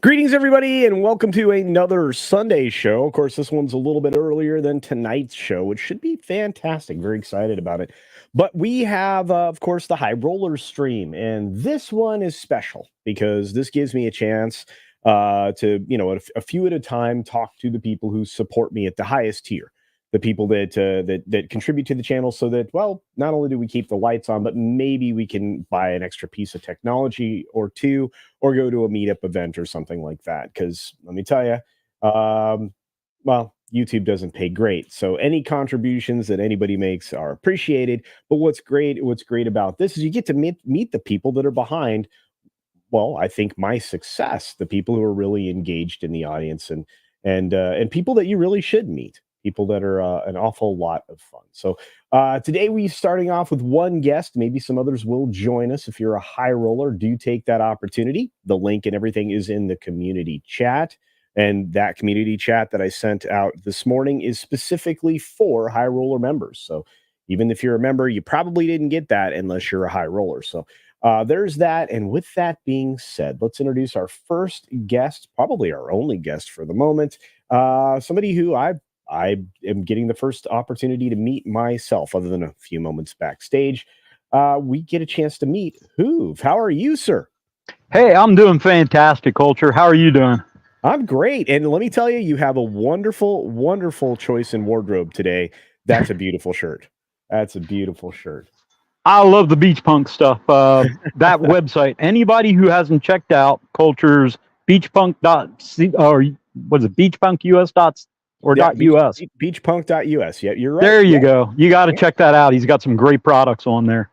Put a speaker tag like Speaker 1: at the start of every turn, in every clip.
Speaker 1: Greetings, everybody, and welcome to another Sunday show. Of course, this one's a little bit earlier than tonight's show, which should be fantastic. Very excited about it. But we have, of course, the High Rollers stream, and this one is special because this gives me a chance to, a few at a time, talk to the people who support me at the highest tier, the people that contribute to the channel, so that, well, not only do we keep the lights on, but maybe we can buy an extra piece of technology or two, or go to a meetup event or something like that. Because let me tell you, well, YouTube doesn't pay great, so any contributions that anybody makes are appreciated. But what's great about this is you get to meet the people that are behind, well, I think, my success, the people who are really engaged in the audience, and people that you really should meet, people that are an awful lot of fun. So today we starting off with one guest. Maybe some others will join us. If you're a high roller, do take that opportunity. The link and everything is in the community chat. And that community chat that I sent out this morning is specifically for high roller members. So even if you're a member, you probably didn't get that unless you're a high roller. So there's that. And with that being said, let's introduce our first guest, probably our only guest for the moment. Somebody who I am getting the first opportunity to meet myself, other than a few moments backstage. We get a chance to meet Hoove. How are you, sir?
Speaker 2: Hey, I'm doing fantastic, Culture. How are you doing?
Speaker 1: I'm great. And let me tell you, you have a wonderful, wonderful choice in wardrobe today. That's a beautiful shirt. That's a beautiful shirt.
Speaker 2: I love the beach punk stuff. That website. Anybody who hasn't checked out Culture's beachpunk.c or was it beachpunkus dot or
Speaker 1: Yeah,
Speaker 2: dot us?
Speaker 1: beachpunk.us. Yeah, you're right.
Speaker 2: There you
Speaker 1: Yeah.
Speaker 2: go. You got to check that out. He's got some great products on there.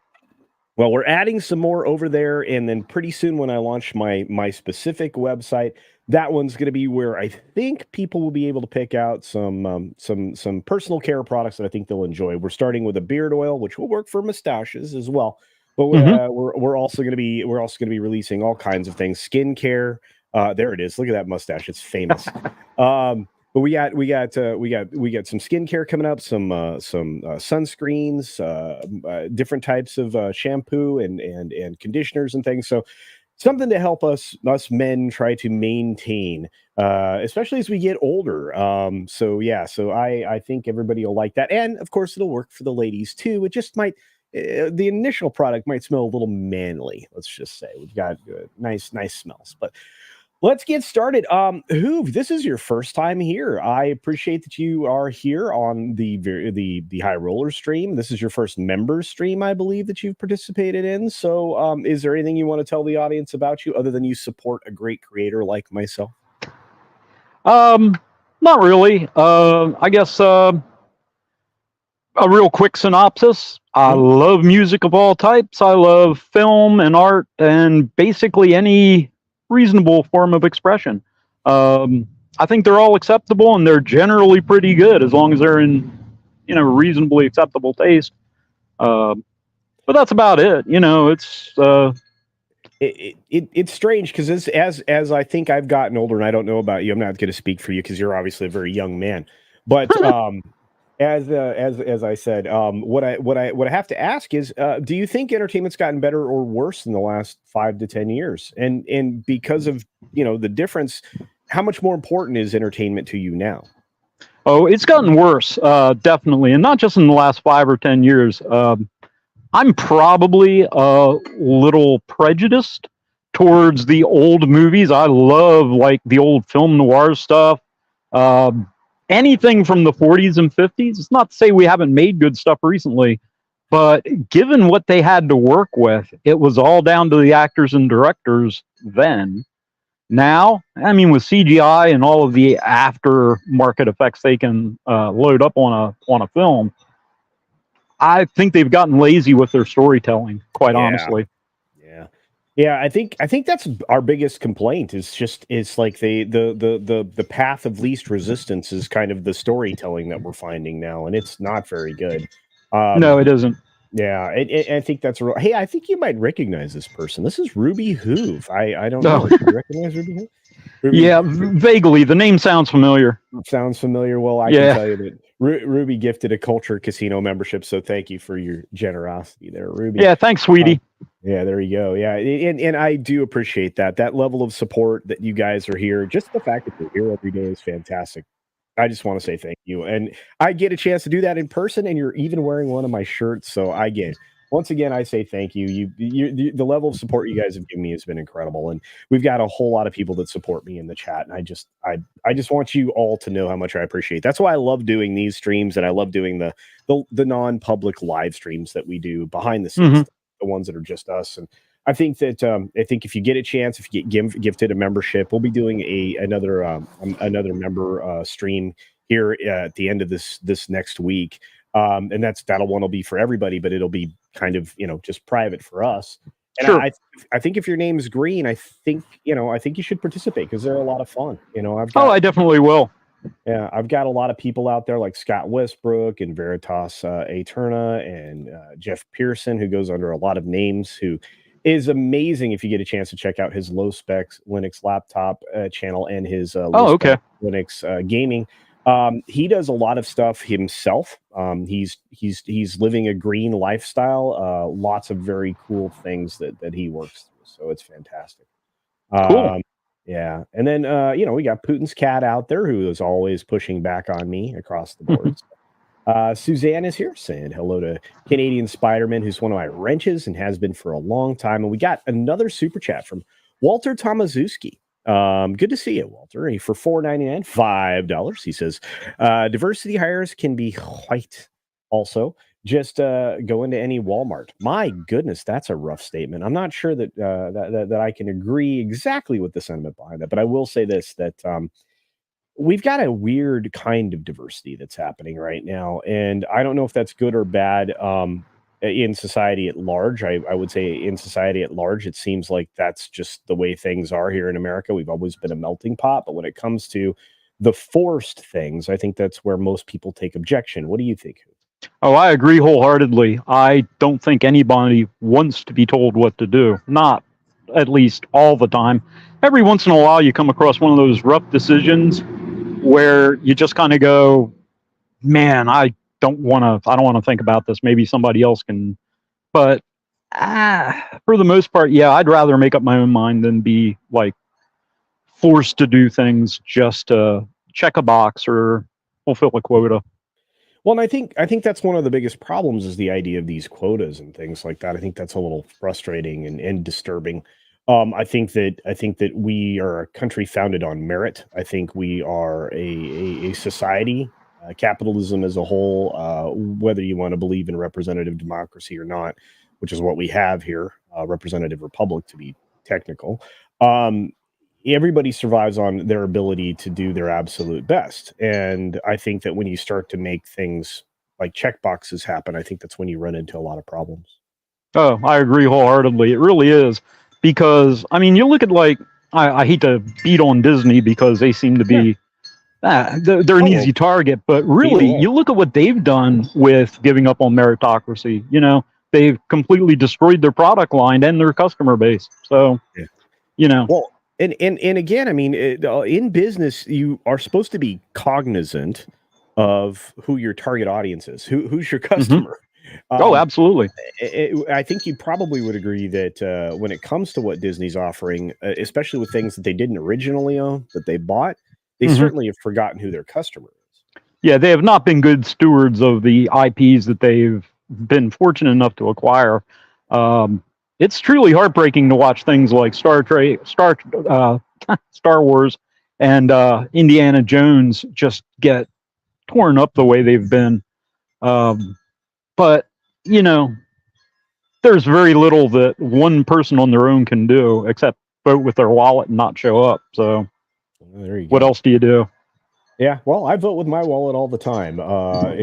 Speaker 1: Well, we're adding some more over there, and then pretty soon when I launch my specific website, that one's going to be where I think people will be able to pick out some personal care products that I think they'll enjoy. We're starting with a beard oil, which will work for mustaches as well. But we're also going to be releasing all kinds of things, skincare. There it is. Look at that mustache; it's famous. But we got some skincare coming up, some sunscreens, different types of shampoo and conditioners and things. So something to help us men try to maintain, especially as we get older. So I think everybody will like that, and of course it'll work for the ladies too. It just might. The initial product might smell a little manly. Let's just say we've got nice smells, but let's get started. Hoove, this is your first time here. I appreciate that you are here on the High Roller stream. This is your first member stream, I believe, that you've participated in. So, is there anything you want to tell the audience about you, other than you support a great creator like myself?
Speaker 2: Not really. I guess a real quick synopsis. I love music of all types. I love film and art and basically any reasonable form of expression. I think they're all acceptable and they're generally pretty good as long as they're in, reasonably acceptable taste. But that's about it.
Speaker 1: It's strange because as I think I've gotten older, and I don't know about you, I'm not going to speak for you because you're obviously a very young man, but as I said, what I have to ask is, do you think entertainment's gotten better or worse in the last 5 to 10 years? And because of the difference, how much more important is entertainment to you now?
Speaker 2: Oh, it's gotten worse, definitely, and not just in the last 5 or 10 years. I'm probably a little prejudiced towards the old movies. I love like the old film noir stuff. Anything from the 40s and 50s. It's not to say we haven't made good stuff recently, but given what they had to work with, it was all down to the actors and directors then. Now, I mean, with CGI and all of the aftermarket effects they can load up on a film, I think they've gotten lazy with their storytelling, quite honestly.
Speaker 1: Yeah, I think that's our biggest complaint. It's like the path of least resistance is kind of the storytelling that we're finding now, and it's not very good.
Speaker 2: No, it isn't.
Speaker 1: Yeah, I think that's real. Hey, I think you might recognize this person. This is Ruby Hoove. I don't know.
Speaker 2: Oh,
Speaker 1: Do you recognize Ruby Hoove? Ruby
Speaker 2: yeah, vaguely. The name sounds familiar.
Speaker 1: sounds familiar. Well, I can
Speaker 2: Yeah.
Speaker 1: tell you that Ruby gifted a Culture Casino membership, so thank you for your generosity there, Ruby.
Speaker 2: Yeah, thanks, sweetie.
Speaker 1: Yeah, there you go. Yeah, and I do appreciate that level of support that you guys are here. Just the fact that you're here every day is fantastic. I just want to say thank you, and I get a chance to do that in person, and you're even wearing one of my shirts, so I get. Once again, I say thank you. The level of support you guys have given me has been incredible, and we've got a whole lot of people that support me in the chat, and I just want you all to know how much I appreciate. That's why I love doing these streams, and I love doing the non-public live streams that we do behind the scenes, the ones that are just us. And I think that if you get a chance, if you get gifted a membership, we'll be doing another member stream here at the end of this next week. And that'll one will be for everybody, but it'll be kind of just private for us. And
Speaker 2: Sure.
Speaker 1: I think if your name is green, I think you should participate because they're a lot of fun.
Speaker 2: I definitely will.
Speaker 1: Yeah, I've got a lot of people out there like Scott Westbrook and Veritas Aeterna and Jeff Pearson, who goes under a lot of names, who is amazing if you get a chance to check out his low specs Linux laptop channel and his
Speaker 2: Okay.
Speaker 1: Linux gaming. He does a lot of stuff himself. He's living a green lifestyle. Lots of very cool things that he works through. So it's fantastic.
Speaker 2: Cool.
Speaker 1: Yeah. And then, we got Putin's cat out there who is always pushing back on me across the board. Suzanne is here saying hello to Canadian Spider-Man, who's one of my wrenches and has been for a long time. And we got another super chat from Walter Tomaszewski. Good to see you, Walter. For $4.99, $5. He says, diversity hires can be white also. Just go into any Walmart. My goodness, that's a rough statement. I'm not sure that that I can agree exactly with the sentiment behind that, but I will say this: that we've got a weird kind of diversity that's happening right now, and I don't know if that's good or bad in society at large. I would say in society at large, it seems like that's just the way things are here in America. We've always been a melting pot, but when it comes to the forced things, I think that's where most people take objection. What do you think?
Speaker 2: Oh, I agree wholeheartedly. I don't think anybody wants to be told what to do. Not at least all the time. Every once in a while, you come across one of those rough decisions where you just kind of go, "Man, I don't want to think about this. Maybe somebody else can." But for the most part, yeah, I'd rather make up my own mind than be like forced to do things just to check a box or fulfill a quota.
Speaker 1: Well, and I think that's one of the biggest problems is the idea of these quotas and things like that. I think that's a little frustrating and disturbing. I think that we are a country founded on merit. I think we are a society, capitalism as a whole, whether you want to believe in representative democracy or not, which is what we have here, representative republic to be technical. Everybody survives on their ability to do their absolute best. And I think that when you start to make things like check boxes happen, I think that's when you run into a lot of problems.
Speaker 2: Oh, I agree wholeheartedly. It really is. Because, I mean, you look at like, I hate to beat on Disney because they seem to be, they're an easy target. But really, you look at what they've done with giving up on meritocracy. They've completely destroyed their product line and their customer base. So,
Speaker 1: Well, and again, I mean, in business, you are supposed to be cognizant of who your target audience is, who's your customer.
Speaker 2: Absolutely.
Speaker 1: I think you probably would agree that when it comes to what Disney's offering, especially with things that they didn't originally own, that they bought, they certainly have forgotten who their customer is.
Speaker 2: Yeah, they have not been good stewards of the IPs that they've been fortunate enough to acquire. It's truly heartbreaking to watch things like Star Wars and Indiana Jones just get torn up the way they've been. But, there's very little that one person on their own can do except vote with their wallet and not show up. So
Speaker 1: there you go.
Speaker 2: What else do you do?
Speaker 1: Yeah, well, I vote with my wallet all the time,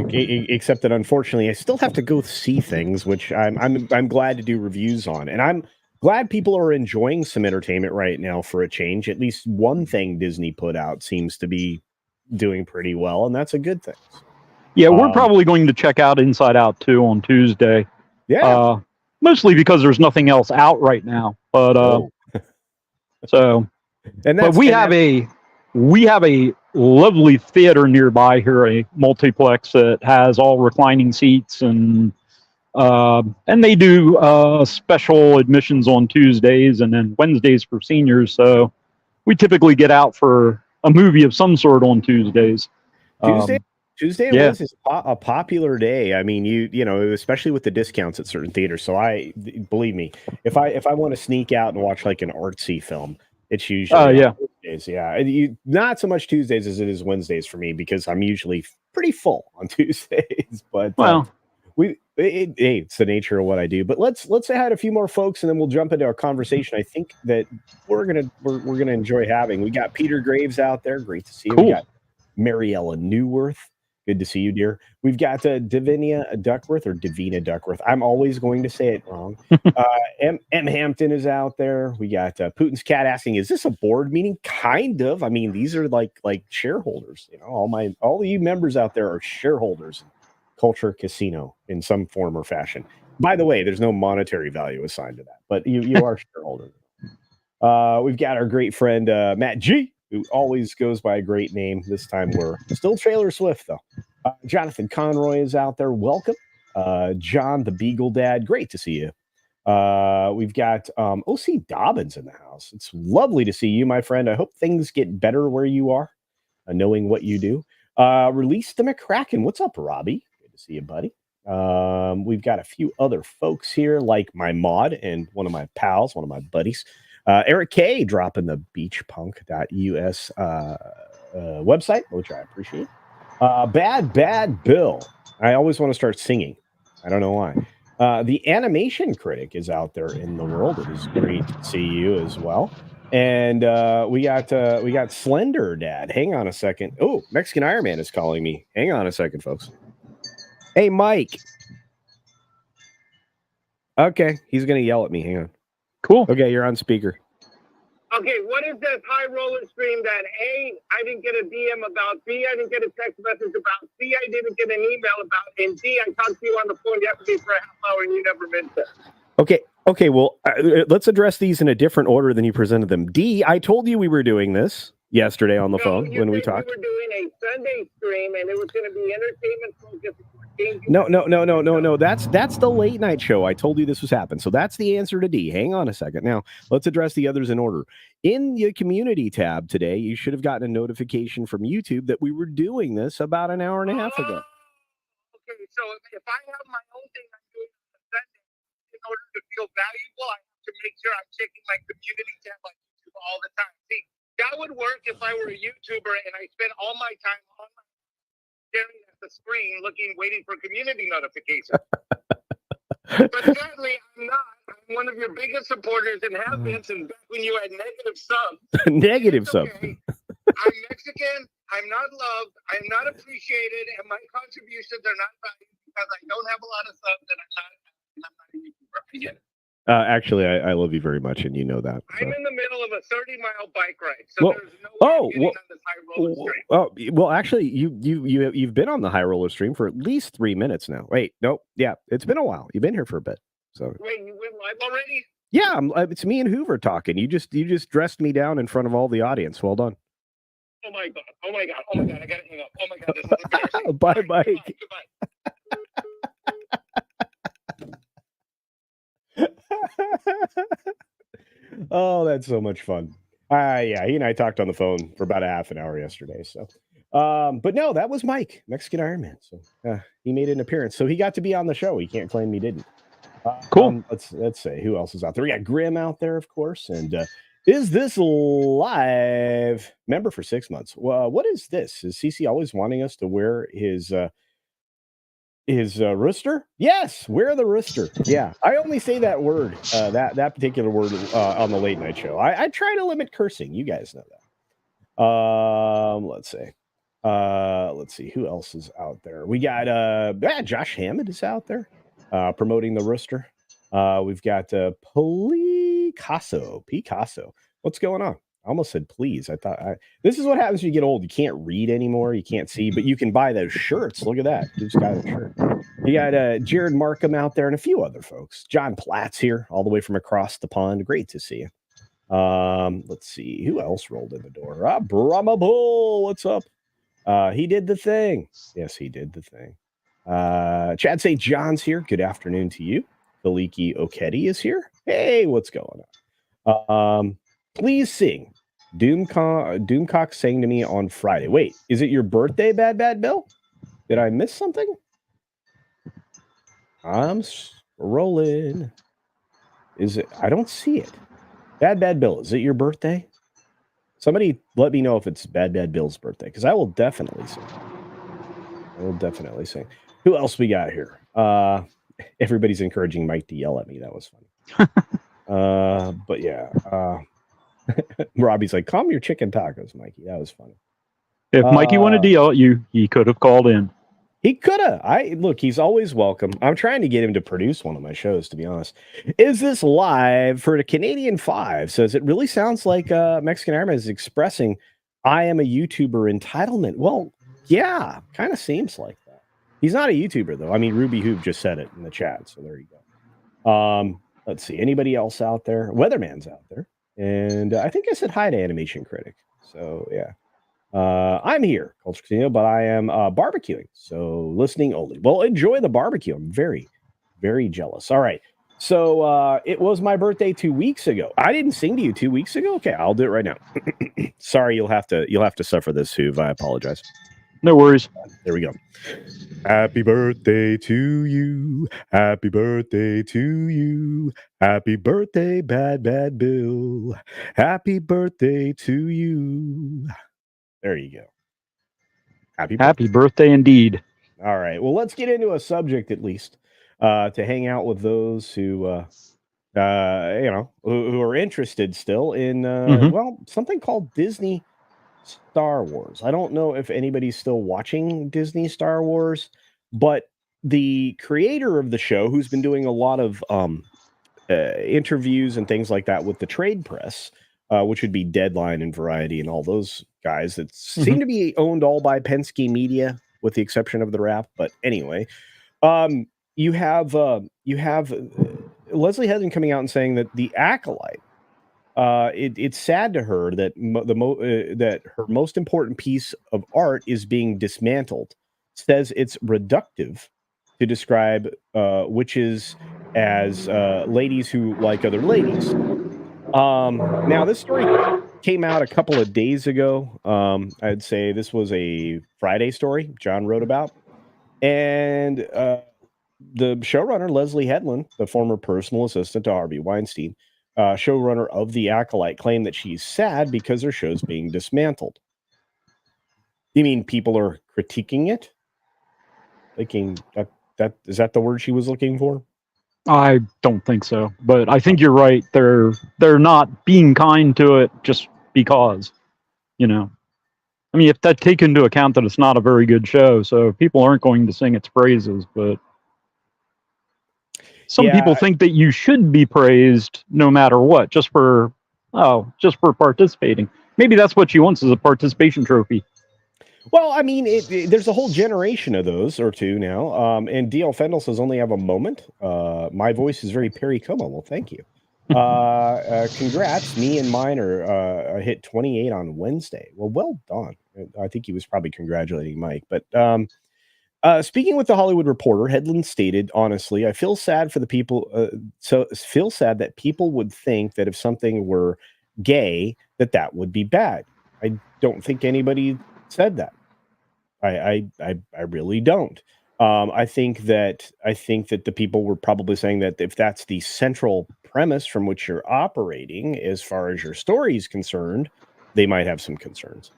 Speaker 1: except that unfortunately I still have to go see things, which I'm glad to do reviews on, and I'm glad people are enjoying some entertainment right now for a change. At least one thing Disney put out seems to be doing pretty well, and that's a good thing.
Speaker 2: Yeah, we're probably going to check out Inside Out 2 on Tuesday.
Speaker 1: Yeah.
Speaker 2: Mostly because there's nothing else out right now. But so,
Speaker 1: and
Speaker 2: but we have a lovely theater nearby here, a multiplex that has all reclining seats, and they do special admissions on Tuesdays and then Wednesdays for seniors. So we typically get out for a movie of some sort on Tuesdays.
Speaker 1: Tuesday and Wednesday is a popular day. I mean, you know, especially with the discounts at certain theaters. So believe me, if I want to sneak out and watch like an artsy film, it's usually Tuesdays. Yeah, not so much Tuesdays as it is Wednesdays for me because I'm usually pretty full on Tuesdays. But it's the nature of what I do. But let's say hi to a few more folks, and then we'll jump into our conversation. I think that we're gonna enjoy having. We got Peter Graves out there. Great to see you.
Speaker 2: Cool.
Speaker 1: We got Mariella Newworth. Good to see you, dear. We've got Davina Duckworth or Davina Duckworth. I'm always going to say it wrong. M. Hampton is out there. We got Putin's cat asking, "Is this a board meeting?" Kind of. I mean, these are like shareholders. You know, all of you members out there are shareholders in Culture Casino in some form or fashion. By the way, there's no monetary value assigned to that, but you are shareholders. We've got our great friend Matt G, who always goes by a great name. This time we're still Taylor Swift, though. Jonathan Conroy is out there. Welcome. John, the Beagle Dad. Great to see you. We've got O.C. Dobbins in the house. It's lovely to see you, my friend. I hope things get better where you are, knowing what you do. Release the McCracken. What's up, Robbie? Good to see you, buddy. We've got a few other folks here, like my mod and one of my pals, one of my buddies. Eric K dropping the beachpunk.us website, which I appreciate. Bad Bill. I always want to start singing. I don't know why. The animation critic is out there in the world. It is great to see you as well. And we got Slender Dad. Hang on a second. Oh, Mexican Iron Man is calling me. Hang on a second, folks. Hey, Mike. Okay, he's gonna yell at me. Hang on.
Speaker 2: Cool.
Speaker 1: Okay, you're on speaker.
Speaker 3: Okay, what is this high roller stream that A, I didn't get a DM about, B, I didn't get a text message about, C, I didn't get an email about, and D, I talked to you on the phone yesterday for a half hour and you never mentioned?
Speaker 1: Okay, well, let's address these in a different order than you presented them. D, I told you we were doing this yesterday on the phone when we talked.
Speaker 3: We were doing a Sunday stream and it was going to be entertainment focused.
Speaker 1: No. That's the late night show. I told you this was happening. So that's the answer to D. Hang on a second. Now, let's address the others in order. In the community tab today, you should have gotten a notification from YouTube that we were doing this about an hour and a half ago.
Speaker 3: Okay, so if I have my own thing I'm doing on Sunday, in order to feel valuable, I have to make sure I'm checking my community tab on YouTube all the time. See, that would work if I were a YouTuber and I spent all my time staring at the screen, waiting for community notifications. But sadly, I'm not. I'm one of your biggest supporters and have been since back when you had negative subs.
Speaker 1: Negative subs. Okay.
Speaker 3: I'm Mexican. I'm not loved. I'm not appreciated, and my contributions are not valued because I don't have a lot of subs, and I'm not a YouTuber. I get it.
Speaker 1: Actually, I love you very much, and you know that.
Speaker 3: So. I'm in the middle of a 30-mile bike ride, so there's no way on this high roller stream.
Speaker 1: Well, actually, you've been on the high roller stream for at least 3 minutes now. Wait, no, yeah, it's been a while. You've been here for a bit. So
Speaker 3: wait, you went live already?
Speaker 1: Yeah, it's me and Hoover talking. You just dressed me down in front of all the audience. Well done.
Speaker 3: Oh my god! I gotta hang up. Oh my god! This is embarrassing.
Speaker 1: Bye, Mike. Oh, that's so much fun. Yeah, he and I talked on the phone for about a half an hour yesterday. So, but no, that was Mike, Mexican Iron Man. So he made an appearance. So he got to be on the show. He can't claim he didn't.
Speaker 2: Cool.
Speaker 1: Let's say who else is out there. We got Grim out there, of course, and is this live? Member for 6 months. Well, what is this? Is CC always wanting us to wear his rooster? Yes, wear the rooster. Yeah, I only say that word, that particular word on the late night show. I try to limit cursing. You guys know that. Let's see who else is out there. We got Josh Hammond is out there promoting the rooster. We've got Picasso. What's going on? I almost said please. I thought this is what happens when you get old. You can't read anymore. You can't see, but you can buy those shirts. Look at that. You just got a shirt. You got Jared Markham out there and a few other folks. John Platt's here, all the way from across the pond. Great to see you. Let's see who else rolled in the door. Brahma Bull, what's up? He did the thing. Yes, he did the thing. Chad St. John's here. Good afternoon to you. Kaliki Okedi is here. Hey, what's going on? Please sing. Doomcock sang to me on Friday. Wait, is it your birthday, Bad Bill? Did I miss something? I'm rolling. Is it? I don't see it. Bad Bill, is it your birthday? Somebody let me know if it's Bad Bill's birthday, because I will definitely sing. Who else we got here? Everybody's encouraging Mike to yell at me. That was funny. But yeah. Robbie's like, calm your chicken tacos, Mikey. That was funny.
Speaker 2: If Mikey wanted to yell at you, he could have called in.
Speaker 1: He could have. Look, he's always welcome. I'm trying to get him to produce one of my shows, to be honest. Is this live for the Canadian 5? Says it really sounds like Mexican Airman is expressing I am a YouTuber entitlement. Well, yeah, kind of seems like that. He's not a YouTuber, though. I mean, Ruby Hoop just said it in the chat, so there you go. Let's see. Anybody else out there? Weatherman's out there. And I think I said hi to Animation Critic. So, yeah. I'm here, Culture Casino, but I am barbecuing, so listening only. Well, enjoy the barbecue. I'm very, very jealous. All right. So it was my birthday 2 weeks ago. I didn't sing to you 2 weeks ago. Okay, I'll do it right now. Sorry, you'll have to suffer this, Huv. I apologize.
Speaker 2: No worries.
Speaker 1: There we go. Happy birthday to you. Happy birthday to you. Happy birthday, Bad Bill. Happy birthday to you. There you go.
Speaker 2: Happy birthday indeed.
Speaker 1: All right. Well, let's get into a subject at least to hang out with those who are interested still in well, something called Disney Star Wars. I don't know if anybody's still watching Disney Star Wars, but the creator of the show, who's been doing a lot of interviews and things like that with the trade press, which would be Deadline and Variety and all those guys that seem to be owned all by Penske Media, with the exception of the Wrap. But anyway, you have Leslie Hedden coming out and saying that the Acolyte, it's sad to her that that her most important piece of art is being dismantled. Says it's reductive to describe witches as ladies who like other ladies. Now, this story came out a couple of days ago. I'd say this was a Friday story John wrote about. And the showrunner, Leslie Hedlund, the former personal assistant to Harvey Weinstein, showrunner of The Acolyte, claimed that she's sad because her show's being dismantled. You mean people are critiquing it? Thinking that is that the word she was looking for?
Speaker 2: I don't think so, but I think you're right. They're not being kind to it just because, I mean, you have to take into account that it's not a very good show, so people aren't going to sing its praises, but some people think that you should be praised no matter what, just for participating. Maybe that's what she wants, is a participation trophy.
Speaker 1: Well, I mean, there's a whole generation of those, or two now. And D.L. Fendel says, only have a moment. My voice is very Perry Como. Well, thank you. Congrats. Me and mine are hit 28 on Wednesday. Well done. I think he was probably congratulating Mike. But speaking with the Hollywood Reporter, Hedlund stated, honestly, I feel sad for the people. Feel sad that people would think that if something were gay, that would be bad. I don't think anybody said that. I really don't. I think that the people were probably saying that if that's the central premise from which you're operating, as far as your story is concerned, they might have some concerns.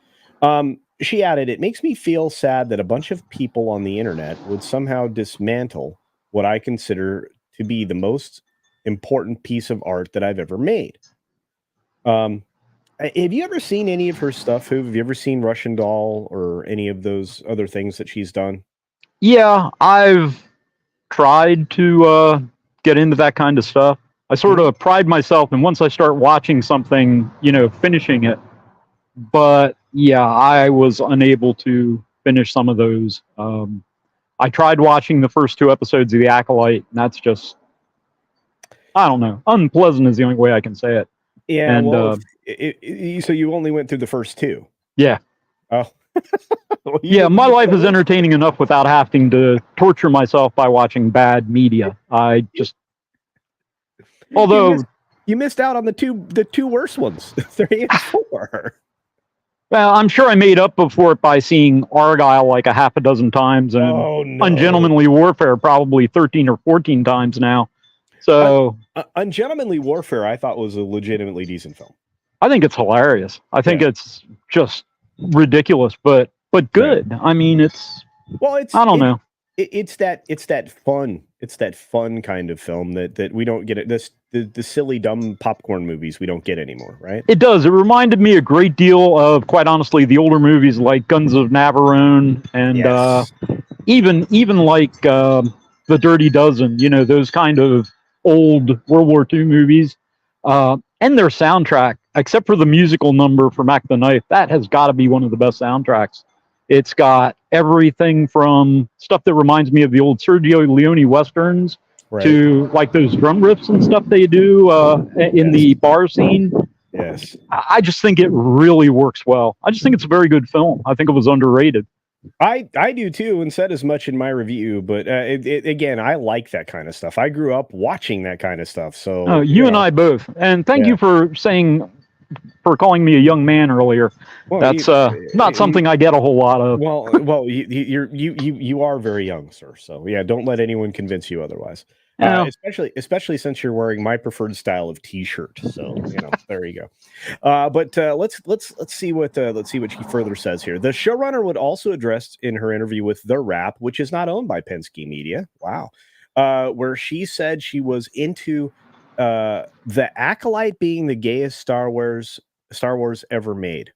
Speaker 1: She added, it makes me feel sad that a bunch of people on the internet would somehow dismantle what I consider to be the most important piece of art that I've ever made. Have you ever seen any of her stuff? Have you ever seen Russian Doll or any of those other things that she's done?
Speaker 2: Yeah, I've tried to get into that kind of stuff. I sort of pride myself in, once I start watching something, finishing it. But yeah, I was unable to finish some of those. I tried watching the first 2 episodes of The Acolyte, and that's just, I don't know, unpleasant is the only way I can say it.
Speaker 1: Yeah,
Speaker 2: And
Speaker 1: well, so you only went through the first 2.
Speaker 2: yeah,
Speaker 1: Oh. Well, you
Speaker 2: yeah,
Speaker 1: didn't
Speaker 2: my
Speaker 1: get
Speaker 2: life is
Speaker 1: those?
Speaker 2: entertaining enough without having to torture myself by watching bad media. I just, although,
Speaker 1: you missed out on the two worst ones, 3 and 4.
Speaker 2: well, I'm sure I made up for it by seeing Argyle like a half a dozen times and
Speaker 1: Oh no!
Speaker 2: Ungentlemanly Warfare probably 13 or 14 times now. So
Speaker 1: Ungentlemanly Warfare, I thought was a legitimately decent film.
Speaker 2: I think it's hilarious. I think
Speaker 1: Yeah.
Speaker 2: it's just ridiculous, but good. I mean, it's I don't know.
Speaker 1: It's that fun kind of film that we don't get it. The silly dumb popcorn movies we don't get anymore, right?
Speaker 2: It does. It reminded me a great deal of, quite honestly, the older movies like Guns of Navarone and
Speaker 1: Yes.
Speaker 2: even like The Dirty Dozen. You know, those kind of old World War II movies. And their soundtrack, except for the musical number for Mac the Knife, that has got to be one of the best soundtracks. It's got everything from stuff that reminds me of the old Sergio Leone westerns
Speaker 1: Right.
Speaker 2: to like those drum riffs and stuff they do in the bar scene.
Speaker 1: Yes.
Speaker 2: I just think it really works well. I just think it's a very good film. I think it was underrated.
Speaker 1: I do too, and said as much in my review. But again, I like that kind of stuff. I grew up watching that kind of stuff. So
Speaker 2: You and I both. And thank
Speaker 1: Yeah.
Speaker 2: you for calling me a young man earlier.
Speaker 1: Well,
Speaker 2: That's not something I get a whole lot of.
Speaker 1: Well, you are very young, sir. So yeah, don't let anyone convince you otherwise.
Speaker 2: Yeah.
Speaker 1: Especially since you're wearing my preferred style of T-shirt. So there you go. But let's see what she further says here. The showrunner would also address in her interview with The Wrap, which is not owned by Penske Media. Wow, where she said she was into The Acolyte being the gayest Star Wars ever made.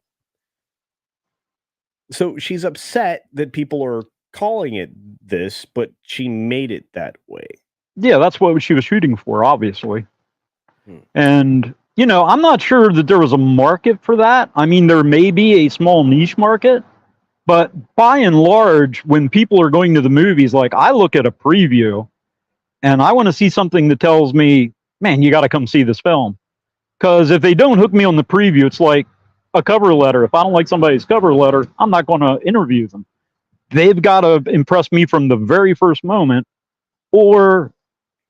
Speaker 1: So she's upset that people are calling it this, but she made it that way.
Speaker 2: Yeah, that's what she was shooting for, obviously.
Speaker 1: Hmm.
Speaker 2: And, I'm not sure that there was a market for that. I mean, there may be a small niche market, but by and large, when people are going to the movies, like I look at a preview and I want to see something that tells me, man, you got to come see this film. Because if they don't hook me on the preview, it's like a cover letter. If I don't like somebody's cover letter, I'm not going to interview them. They've got to impress me from the very first moment, or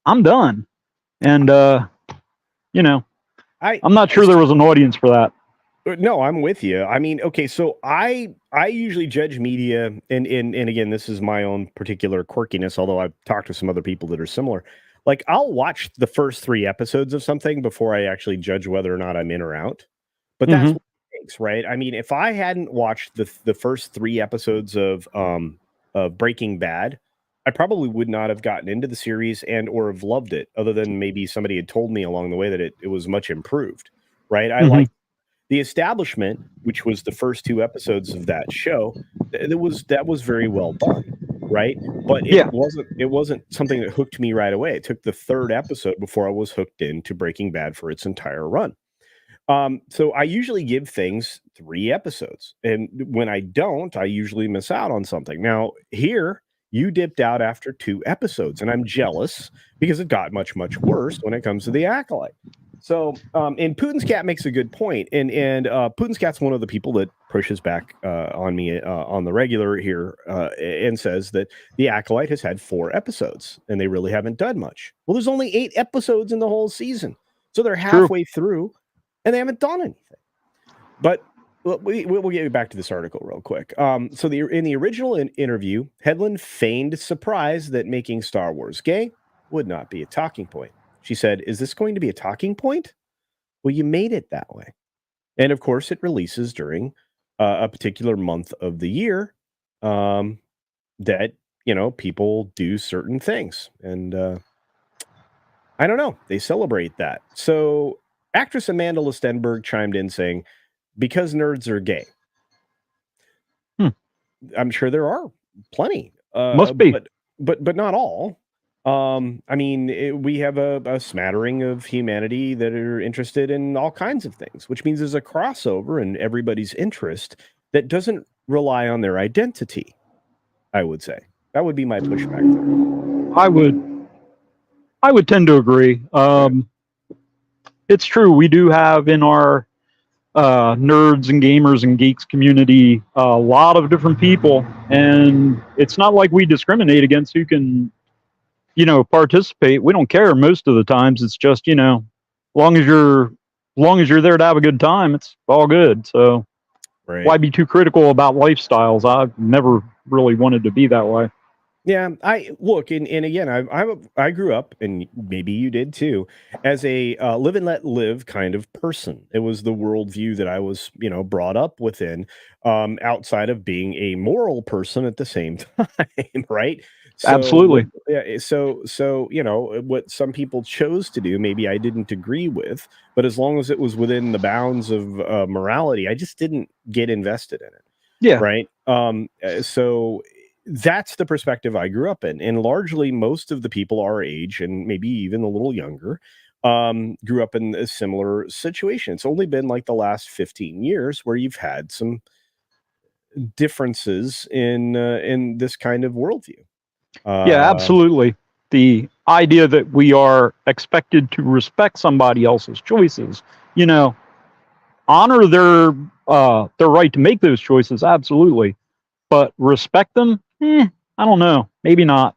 Speaker 2: I'm done. And, I'm not sure there was an audience for that.
Speaker 1: No, I'm with you. I mean, okay, so I usually judge media, and again, this is my own particular quirkiness, although I've talked to some other people that are similar. Like, I'll watch the first 3 episodes of something before I actually judge whether or not I'm in or out. But that's what it takes, right? I mean, if I hadn't watched the first 3 episodes of Breaking Bad, I probably would not have gotten into the series and or have loved it, other than maybe somebody had told me along the way that it was much improved, right? I like The Establishment, which was the first 2 episodes of that show. That was very well done, right? But it wasn't something that hooked me right away. It took the 3rd episode before I was hooked into Breaking Bad for its entire run. So I usually give things 3 episodes, and when I don't, I usually miss out on something. Now here, you dipped out after 2 episodes, and I'm jealous because it got much, much worse when it comes to The Acolyte. So, and Putin's Cat makes a good point, and Putin's Cat's one of the people that pushes back on me on the regular here and says that The Acolyte has had 4 episodes, and they really haven't done much. Well, there's only 8 episodes in the whole season, so they're halfway through, and they haven't done anything. But we'll get you back to this article real quick. So in the original interview, Hedlund feigned surprise that making Star Wars gay would not be a talking point. She said, "Is this going to be a talking point?" Well, you made it that way. And of course, it releases during a particular month of the year that, people do certain things. And I don't know. They celebrate that. So actress Amanda Lestenberg chimed in saying, because nerds are gay. I'm sure there are plenty.
Speaker 2: Must be.
Speaker 1: But not all. I mean, we have a smattering of humanity that are interested in all kinds of things, which means there's a crossover in everybody's interest that doesn't rely on their identity, I would say. That would be my pushback there.
Speaker 2: I would tend to agree. It's true. We do have in our nerds and gamers and geeks community a lot of different people, and it's not like we discriminate against who can, participate. We don't care most of the times. It's just, long as you're there to have a good time, it's all good. So why be too critical about lifestyles? I've never really wanted to be that way.
Speaker 1: Yeah, I look, and again, I grew up, and maybe you did too, as a live and let live kind of person. It was the worldview that I was, brought up within, outside of being a moral person at the same time, right? So,
Speaker 2: Absolutely.
Speaker 1: yeah. So what some people chose to do, maybe I didn't agree with, but as long as it was within the bounds of morality, I just didn't get invested in it.
Speaker 2: Yeah.
Speaker 1: Right. So that's the perspective I grew up in. And largely most of the people our age and maybe even a little younger grew up in a similar situation. It's only been like the last 15 years where you've had some differences in this kind of worldview.
Speaker 2: Yeah, absolutely. The idea that we are expected to respect somebody else's choices, honor their right to make those choices, absolutely. But respect them, I don't know, maybe not.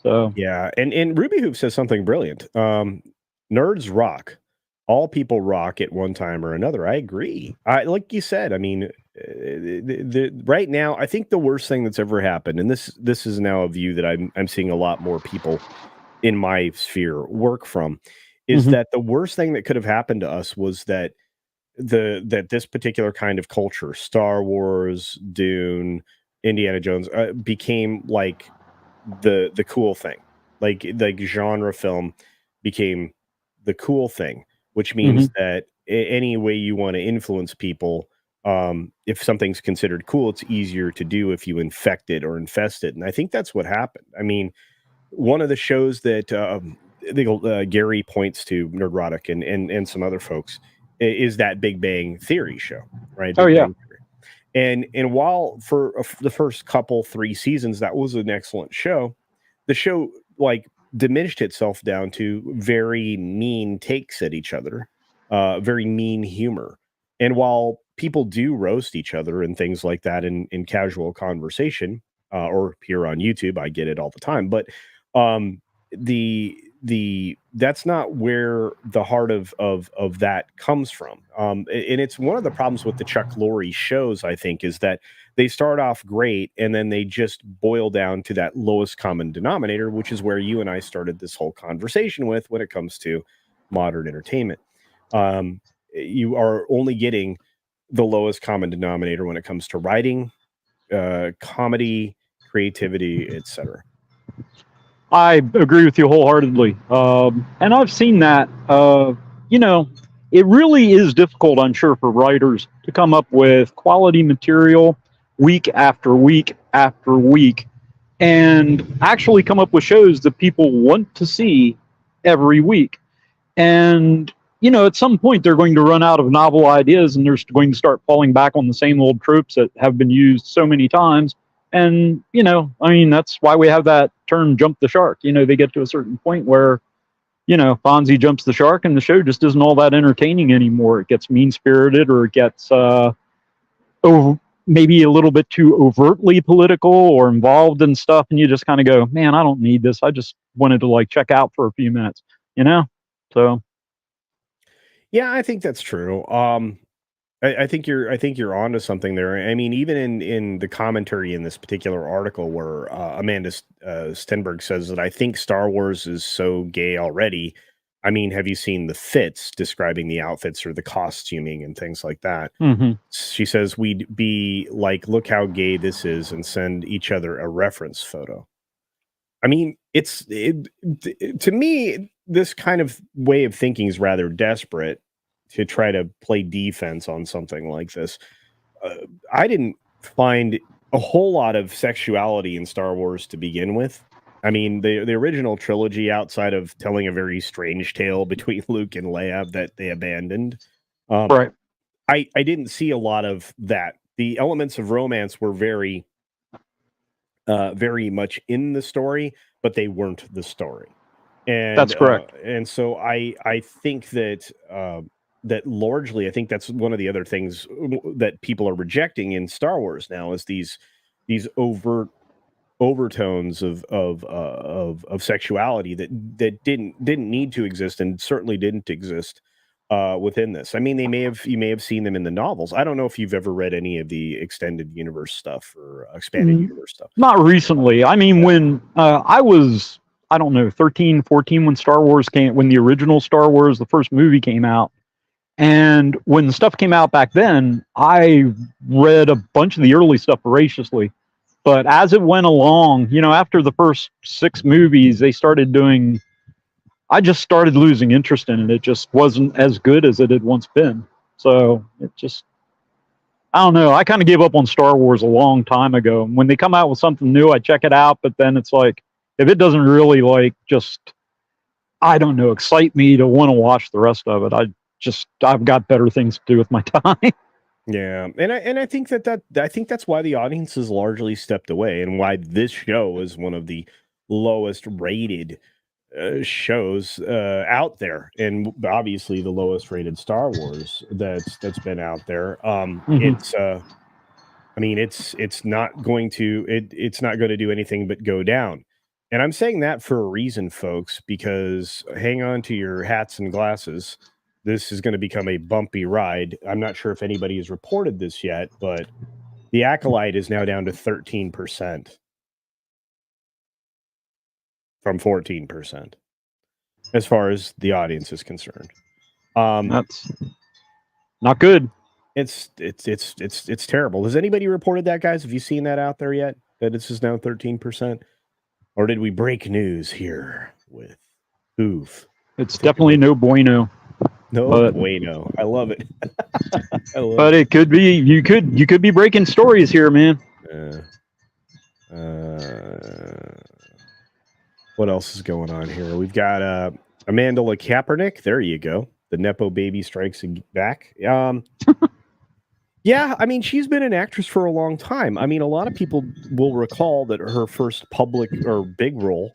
Speaker 2: So
Speaker 1: yeah, and Ruby Hoop says something brilliant. Nerds rock. All people rock at one time or another. I agree. Like you said. I mean, right now, I think the worst thing that's ever happened, and this is now a view that I'm seeing a lot more people in my sphere work from, is that the worst thing that could have happened to us was that this particular kind of culture, Star Wars, Dune, Indiana Jones, became like the cool thing. Like genre film became the cool thing, which means that any way you want to influence people, if something's considered cool, it's easier to do if you infect it or infest it. And I think that's what happened. I mean, one of the shows that Gary points to, Nerdrotic, and some other folks, is that Big Bang Theory show, right?
Speaker 2: Oh,
Speaker 1: Big
Speaker 2: yeah.
Speaker 1: Bang Theory. And while for the first couple 3 seasons that was an excellent show, the show like diminished itself down to very mean takes at each other, very mean humor. And while people do roast each other and things like that in casual conversation, or here on YouTube, I get it all the time. But um, the that's not where the heart of that comes from. And it's one of the problems with the Chuck Lorre shows, I think, is that they start off great and then they just boil down to that lowest common denominator, which is where you and I started this whole conversation with when it comes to modern entertainment. You are only getting the lowest common denominator when it comes to writing, comedy, creativity, etc.
Speaker 2: I agree with you wholeheartedly. And I've seen that, it really is difficult, I'm sure, for writers to come up with quality material week after week after week and actually come up with shows that people want to see every week. And, at some point they're going to run out of novel ideas and they're going to start falling back on the same old tropes that have been used so many times. And, that's why we have that term jump the shark. They get to a certain point where, Fonzie jumps the shark and the show just isn't all that entertaining anymore. It gets mean spirited or it gets maybe a little bit too overtly political or involved in stuff. And you just kind of go, man, I don't need this. I just wanted to check out for a few minutes, So.
Speaker 1: Yeah, I think that's true. I think you're onto something there. I mean, even in the commentary in this particular article, where Amanda Stenberg says that I think Star Wars is so gay already. I mean, have you seen the fits describing the outfits or the costuming and things like that? She says we'd be like, look how gay this is, and send each other a reference photo. I mean, to me, this kind of way of thinking is rather desperate to try to play defense on something like this. I didn't find a whole lot of sexuality in Star Wars to begin with. I mean, the original trilogy, outside of telling a very strange tale between Luke and Leia that they abandoned,
Speaker 2: Right.
Speaker 1: I didn't see a lot of that. The elements of romance were very very much in the story, but they weren't the story. And
Speaker 2: That's correct.
Speaker 1: And so I think that that largely, I think that's one of the other things that people are rejecting in Star Wars now is these overt overtones of sexuality that didn't need to exist and certainly didn't exist within this. I mean, you may have seen them in the novels. I don't know if you've ever read any of the extended universe stuff or expanded universe stuff.
Speaker 2: Not recently. I mean, when I was, I don't know, 13, 14, when when the original Star Wars, the first movie came out. And when the stuff came out back then, I read a bunch of the early stuff voraciously. But as it went along, after the first 6 movies, I just started losing interest in it. It just wasn't as good as it had once been. So I don't know. I kind of gave up on Star Wars a long time ago. When they come out with something new, I check it out. But then it's like, if it doesn't really I don't know, excite me to want to watch the rest of it, I've got better things to do with my time.
Speaker 1: Yeah, and I think I think that's why the audience has largely stepped away, and why this show is one of the lowest rated shows out there, and obviously the lowest rated Star Wars that's been out there. It's I mean, it's not going to it's not going to do anything but go down. And I'm saying that for a reason, folks, because hang on to your hats and glasses. This is going to become a bumpy ride. I'm not sure if anybody has reported this yet, but the Acolyte is now down to 13% from 14% as far as the audience is concerned.
Speaker 2: That's not good.
Speaker 1: It's terrible. Has anybody reported that, guys? Have you seen that out there yet? That this is now 13%? Or did we break news here with Oof?
Speaker 2: It's definitely no bueno.
Speaker 1: No bueno. I love it.
Speaker 2: But it could be you could be breaking stories here, man.
Speaker 1: What else is going on here? We've got Amandla Kaepernick. There you go. The Nepo baby strikes back. Yeah, I mean, she's been an actress for a long time. I mean, a lot of people will recall that her first public or big role,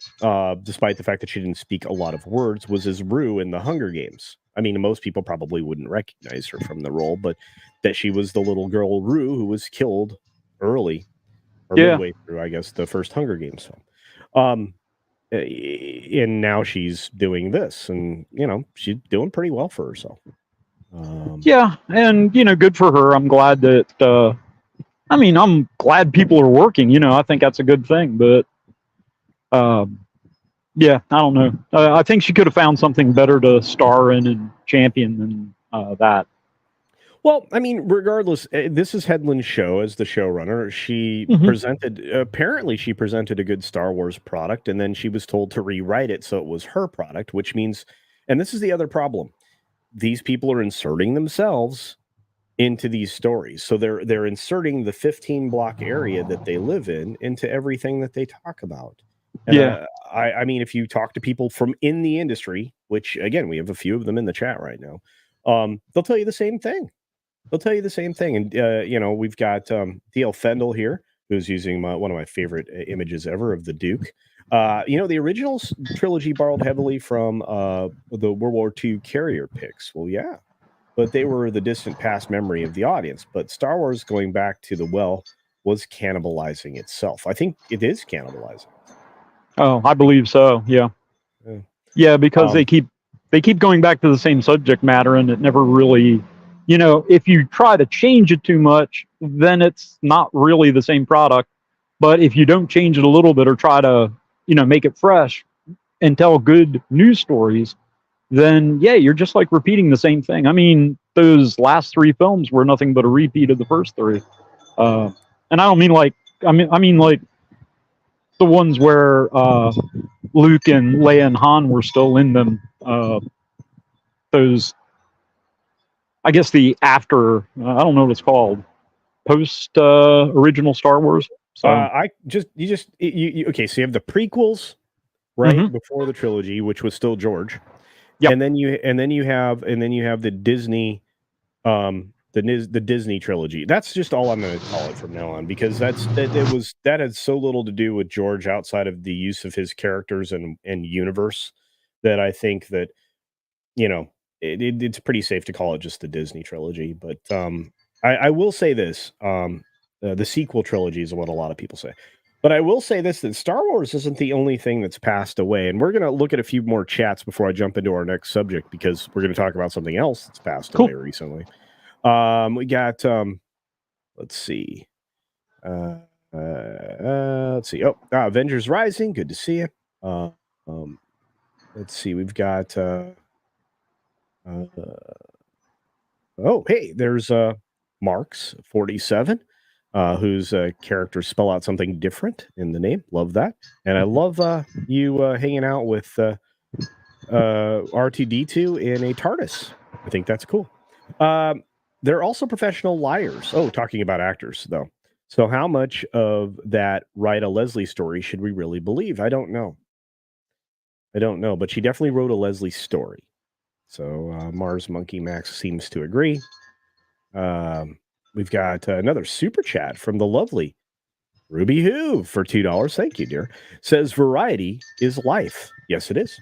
Speaker 1: despite the fact that she didn't speak a lot of words, was as Rue in the Hunger Games. I mean, most people probably wouldn't recognize her from the role, but that she was the little girl Rue who was killed early or midway through, I guess, the first Hunger Games film. And now she's doing this, and she's doing pretty well for herself.
Speaker 2: Yeah, and good for her. I'm glad that. I'm glad people are working. I think that's a good thing. But yeah, I don't know. I think she could have found something better to star in and champion than that.
Speaker 1: Well, I mean, regardless, this is Headland's show as the showrunner. She apparently she presented a good Star Wars product, and then she was told to rewrite it so it was her product, which means, and this is the other problem, these people are inserting themselves into these stories. So they're inserting the 15 block area that they live in into everything that they talk about. And, I mean, if you talk to people from in the industry, which again, we have a few of them in the chat right now, they'll tell you the same thing. And, we've got D.L. Fendel here, who's using one of my favorite images ever of the Duke. The original trilogy borrowed heavily from the World War II carrier picks. Well, yeah, but they were the distant past memory of the audience. But Star Wars, going back to the well, was cannibalizing itself. I think it is cannibalizing.
Speaker 2: Oh, I believe so. Yeah, because they keep going back to the same subject matter, and it never really, if you try to change it too much, then it's not really the same product. But if you don't change it a little bit or try to, make it fresh and tell good news stories, then yeah, you're just like repeating the same thing. I mean, those last 3 films were nothing but a repeat of the first 3. And I don't mean like, I mean like the ones where Luke and Leia and Han were still in them. Those, I guess the after, I don't know what it's called, post original Star Wars. So
Speaker 1: okay, so you have the prequels, right, before the trilogy, which was still George. Yeah. And then you have the Disney the Disney trilogy. That's just all I'm going to call it from now on, because that had so little to do with George outside of the use of his characters and universe, that I think that, you know, it's pretty safe to call it just the Disney trilogy. But I will say this: the sequel trilogy is what a lot of people say. But I will say this, that Star Wars isn't the only thing that's passed away. And we're going to look at a few more chats before I jump into our next subject, because we're going to talk about something else that's passed away recently. We got, let's see. Let's see. Oh, Avengers Rising. Good to see you. Let's see. We've got, oh, hey, there's Marks 47. Whose characters spell out something different in the name. Love that. And I love you hanging out with R2D2 in a TARDIS. I think that's cool. They're also professional liars. Oh, talking about actors, though. So how much of that Rita Leslie story should we really believe? I don't know. But she definitely wrote a Leslie story. So Mars Monkey Max seems to agree. We've got another super chat from the lovely Ruby Who for $2. Thank you, dear. Says variety is life. Yes, it is.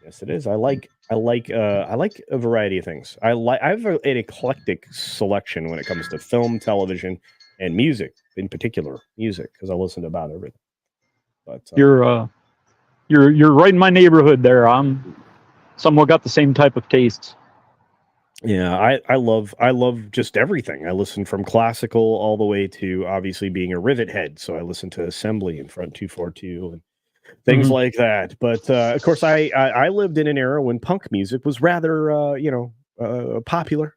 Speaker 1: Yes, it is. I like a variety of things. I have an eclectic selection when it comes to film, television, and music. In particular, music, because I listen to about everything. But
Speaker 2: you're right in my neighborhood there. I'm somewhat got the same type of tastes.
Speaker 1: Yeah, I love just everything. I listen from classical all the way to obviously being a rivet head. So I listen to Assembly and Front 242 and things like that. But of course, I lived in an era when punk music was rather popular.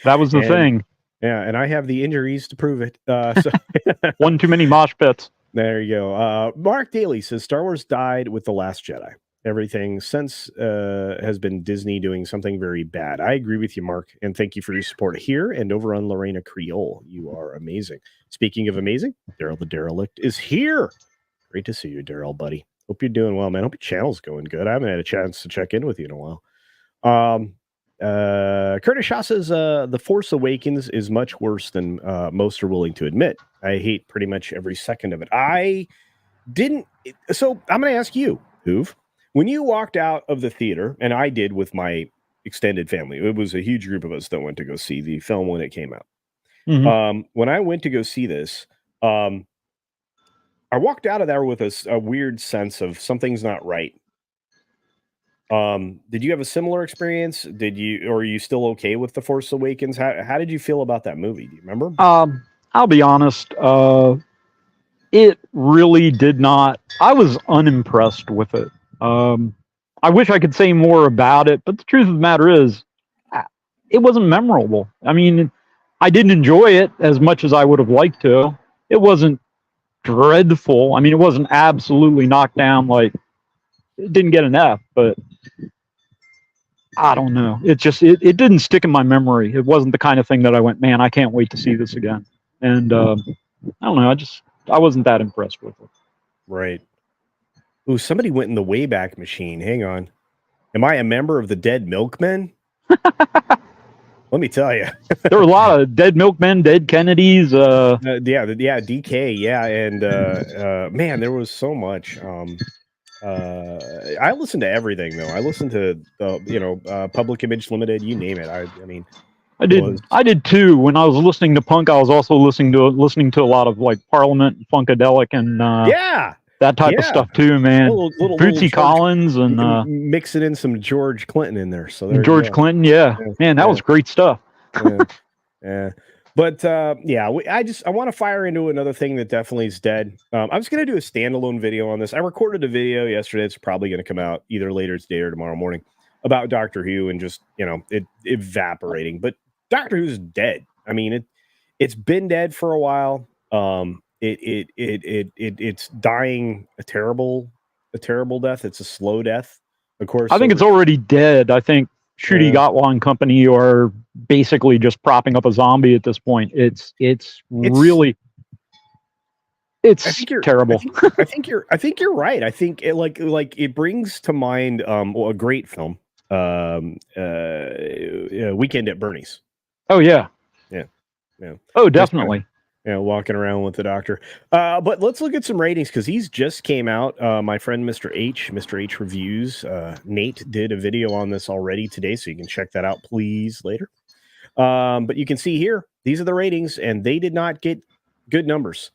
Speaker 2: That was the thing.
Speaker 1: Yeah, and I have the injuries to prove it. So
Speaker 2: one too many mosh pits.
Speaker 1: There you go. Mark Daly says Star Wars died with The Last Jedi. Everything since has been Disney doing something very bad. I agree with you, Mark, and thank you for your support here and over on Lorena Creole. You are amazing. Speaking of amazing, Daryl the Derelict is here. Great to see you, Daryl, buddy. Hope you're doing well, man. Hope your channel's going good. I haven't had a chance to check in with you in a while. Curtis Shaw says The Force Awakens is much worse than most are willing to admit. I hate pretty much every second of it. So I'm going to ask you, Hoove. When you walked out of the theater, and I did with my extended family, it was a huge group of us that went to go see the film when it came out. When I went to go see this, I walked out of there with a weird sense of something's not right. Did you have a similar experience? Or are you still okay with The Force Awakens? How did you feel about that movie? Do you remember?
Speaker 2: I'll be honest. It really did not. I was unimpressed with it. I wish I could say more about it, but the truth of the matter is, it wasn't memorable. I mean, I didn't enjoy it as much as I would have liked to. It wasn't dreadful. I mean, it wasn't absolutely knocked down, like, it didn't get an F, but I don't know. It just, it didn't stick in my memory. It wasn't the kind of thing that I went, man, I can't wait to see this again. And I don't know, I wasn't that impressed with it.
Speaker 1: Right. Ooh, somebody went in the Wayback Machine. Hang on. Am I a member of the Dead Milkmen? Let me tell you.
Speaker 2: There were a lot of Dead Milkmen, Dead Kennedys.
Speaker 1: DK, yeah. And man, there was so much. I listened to everything, though. I listened to, Public Image Limited, you name it. I mean...
Speaker 2: I did too. When I was listening to punk, I was also listening to a lot of like Parliament, Funkadelic, and that type of stuff too, man. Bootsy Collins and
Speaker 1: mixing in some George Clinton in there. So there
Speaker 2: George Clinton, man, that was great stuff.
Speaker 1: Yeah. But I want to fire into another thing that definitely is dead. I was going to do a standalone video on this. I recorded a video yesterday. It's probably going to come out either later today or tomorrow morning about Doctor Who and just, it evaporating. But Doctor Who's dead. I mean, it's been dead for a while. It's dying a terrible death. It's a slow death, of course.
Speaker 2: I think it's already dead. I think Ncuti Gatwa and company are basically just propping up a zombie at this point. It's really terrible.
Speaker 1: I think you're right. I think it brings to mind a great film, Weekend at Bernie's.
Speaker 2: Oh yeah.
Speaker 1: Yeah. Yeah.
Speaker 2: Oh, definitely.
Speaker 1: Yeah, walking around with the doctor. But let's look at some ratings because he's just came out. My friend Mr. H Reviews, Nate did a video on this already today, so you can check that out, please, later. But you can see here, these are the ratings, and they did not get good numbers.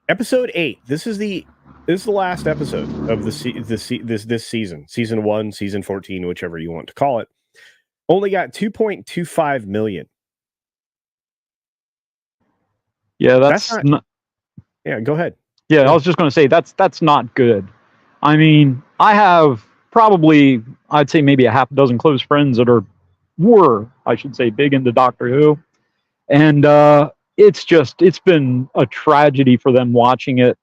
Speaker 1: Episode 8. This is the last episode of this season, season 1, season 14, whichever you want to call it. Only got 2.25 million.
Speaker 2: Yeah, that's not.
Speaker 1: Yeah, go ahead.
Speaker 2: Yeah, I was just going to say that's not good. I mean, I have probably, I'd say maybe a half a dozen close friends that were, I should say, big into Doctor Who, and it's been a tragedy for them watching it.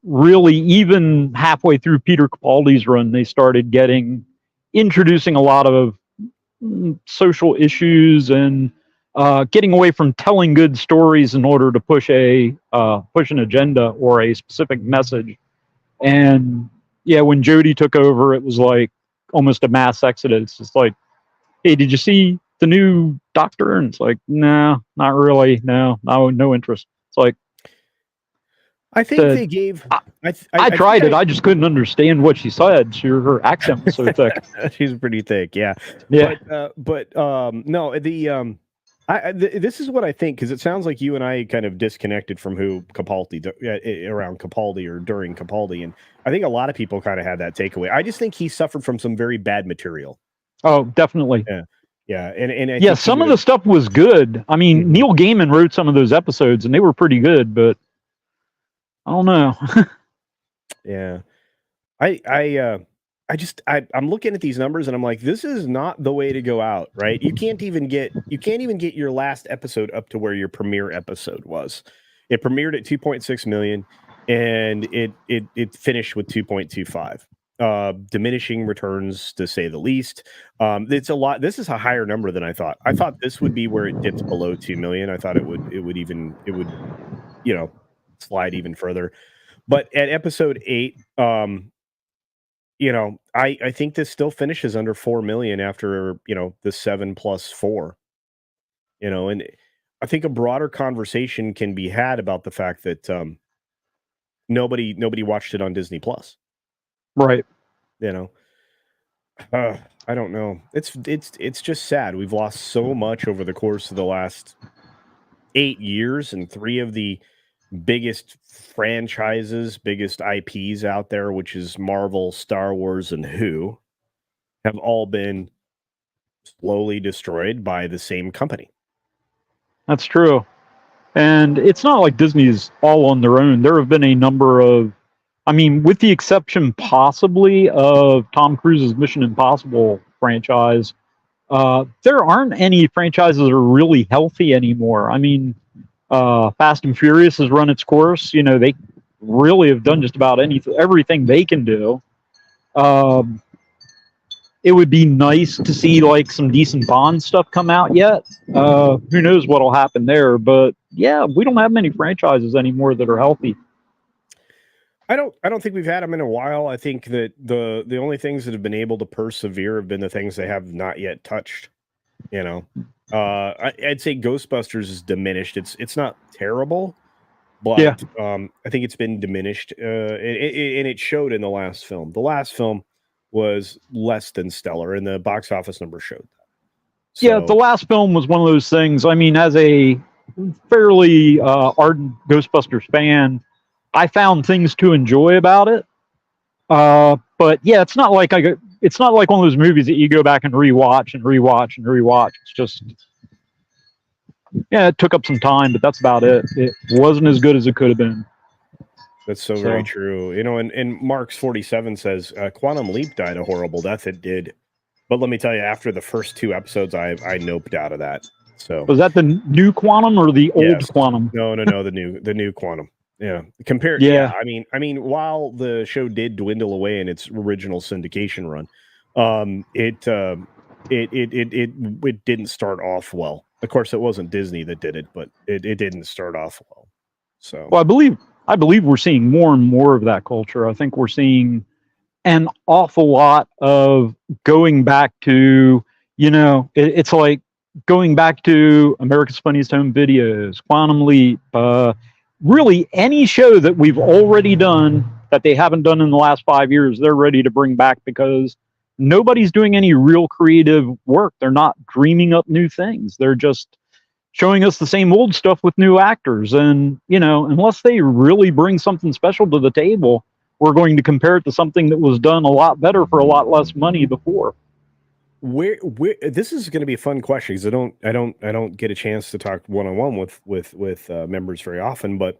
Speaker 2: Really, even halfway through Peter Capaldi's run, they started introducing a lot of social issues and getting away from telling good stories in order to push an agenda or a specific message. And yeah, when Jodie took over, it was like almost a mass exodus. It's like, hey, did you see the new Doctor? And it's like, no, not really. No interest. It's like,
Speaker 1: I think they gave.
Speaker 2: I tried it. I just couldn't understand what she said. Her accent was so thick.
Speaker 1: She's pretty thick, yeah. But no, this is what I think, because it sounds like you and I kind of disconnected from who Capaldi around Capaldi or during Capaldi, and I think a lot of people kind of had that takeaway. I just think he suffered from some very bad material.
Speaker 2: Oh, definitely.
Speaker 1: Yeah, and I
Speaker 2: think some of the stuff was good. I mean, Neil Gaiman wrote some of those episodes, and they were pretty good, but I don't know.
Speaker 1: Yeah, I'm looking at these numbers and I'm like, this is not the way to go out, right? You can't even get your last episode up to where your premiere episode was. It premiered at 2.6 million and it finished with 2.25. Diminishing returns, to say the least. It's a lot. This is a higher number than I thought. I thought this would be where it dipped below 2 million. I thought it would slide even further. But at episode 8, I think this still finishes under 4 million after, the 7 plus 4, and I think a broader conversation can be had about the fact that nobody watched it on Disney Plus.
Speaker 2: Right.
Speaker 1: I don't know. It's just sad. We've lost so much over the course of the last 8 years, and 3 of the biggest franchises, biggest IPs out there, which is Marvel, Star Wars, and Who, have all been slowly destroyed by the same company.
Speaker 2: That's true. And it's not like Disney's all on their own. There have been a number of, with the exception possibly of Tom Cruise's Mission Impossible franchise, there aren't any franchises that are really healthy anymore. Fast and Furious has run its course. They really have done just about everything they can do. It would be nice to see like some decent Bond stuff come out yet. Who knows what'll happen there? But yeah, we don't have many franchises anymore that are healthy.
Speaker 1: I don't think we've had them in a while. I think that the only things that have been able to persevere have been the things they have not yet touched. I'd say Ghostbusters is diminished. It's not terrible, but
Speaker 2: yeah.
Speaker 1: I think it's been diminished, and it showed in the last film. The last film was less than stellar, and the box office number showed that. So,
Speaker 2: yeah, the last film was one of those things. As a fairly ardent Ghostbusters fan, I found things to enjoy about it. But yeah, it's not like one of those movies that you go back and rewatch and rewatch and rewatch. It's just, yeah, it took up some time, but that's about it. It wasn't as good as it could have been.
Speaker 1: That's so very true. And Marks 47 says Quantum Leap died a horrible death. It did. But let me tell you, after the first 2 episodes, I noped out of that. So
Speaker 2: was that the new Quantum or the old Quantum?
Speaker 1: No, the new Quantum. Yeah.
Speaker 2: Yeah.
Speaker 1: While the show did dwindle away in its original syndication run, it didn't start off well. Of course, it wasn't Disney that did it, but it didn't start off well. So,
Speaker 2: well, I believe we're seeing more and more of that culture. I think we're seeing an awful lot of going back to, it's like going back to America's Funniest Home Videos, Quantum Leap, really any show that we've already done that they haven't done in the last 5 years, they're ready to bring back because nobody's doing any real creative work. They're not dreaming up new things. They're just showing us the same old stuff with new actors. And, you know, unless they really bring something special to the table, we're going to compare it to something that was done a lot better for a lot less money before.
Speaker 1: Where this is going to be a fun question because I don't get a chance to talk one-on-one with members very often, but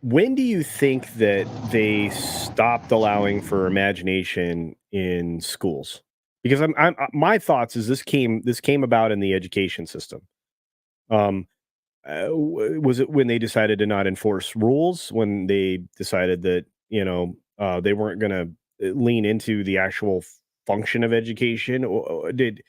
Speaker 1: when do you think that they stopped allowing for imagination in schools? Because I'm my thoughts is this came about in the education system. Was it when they decided to not enforce rules, when they decided that, you know, they weren't going to lean into the actual function of education, or did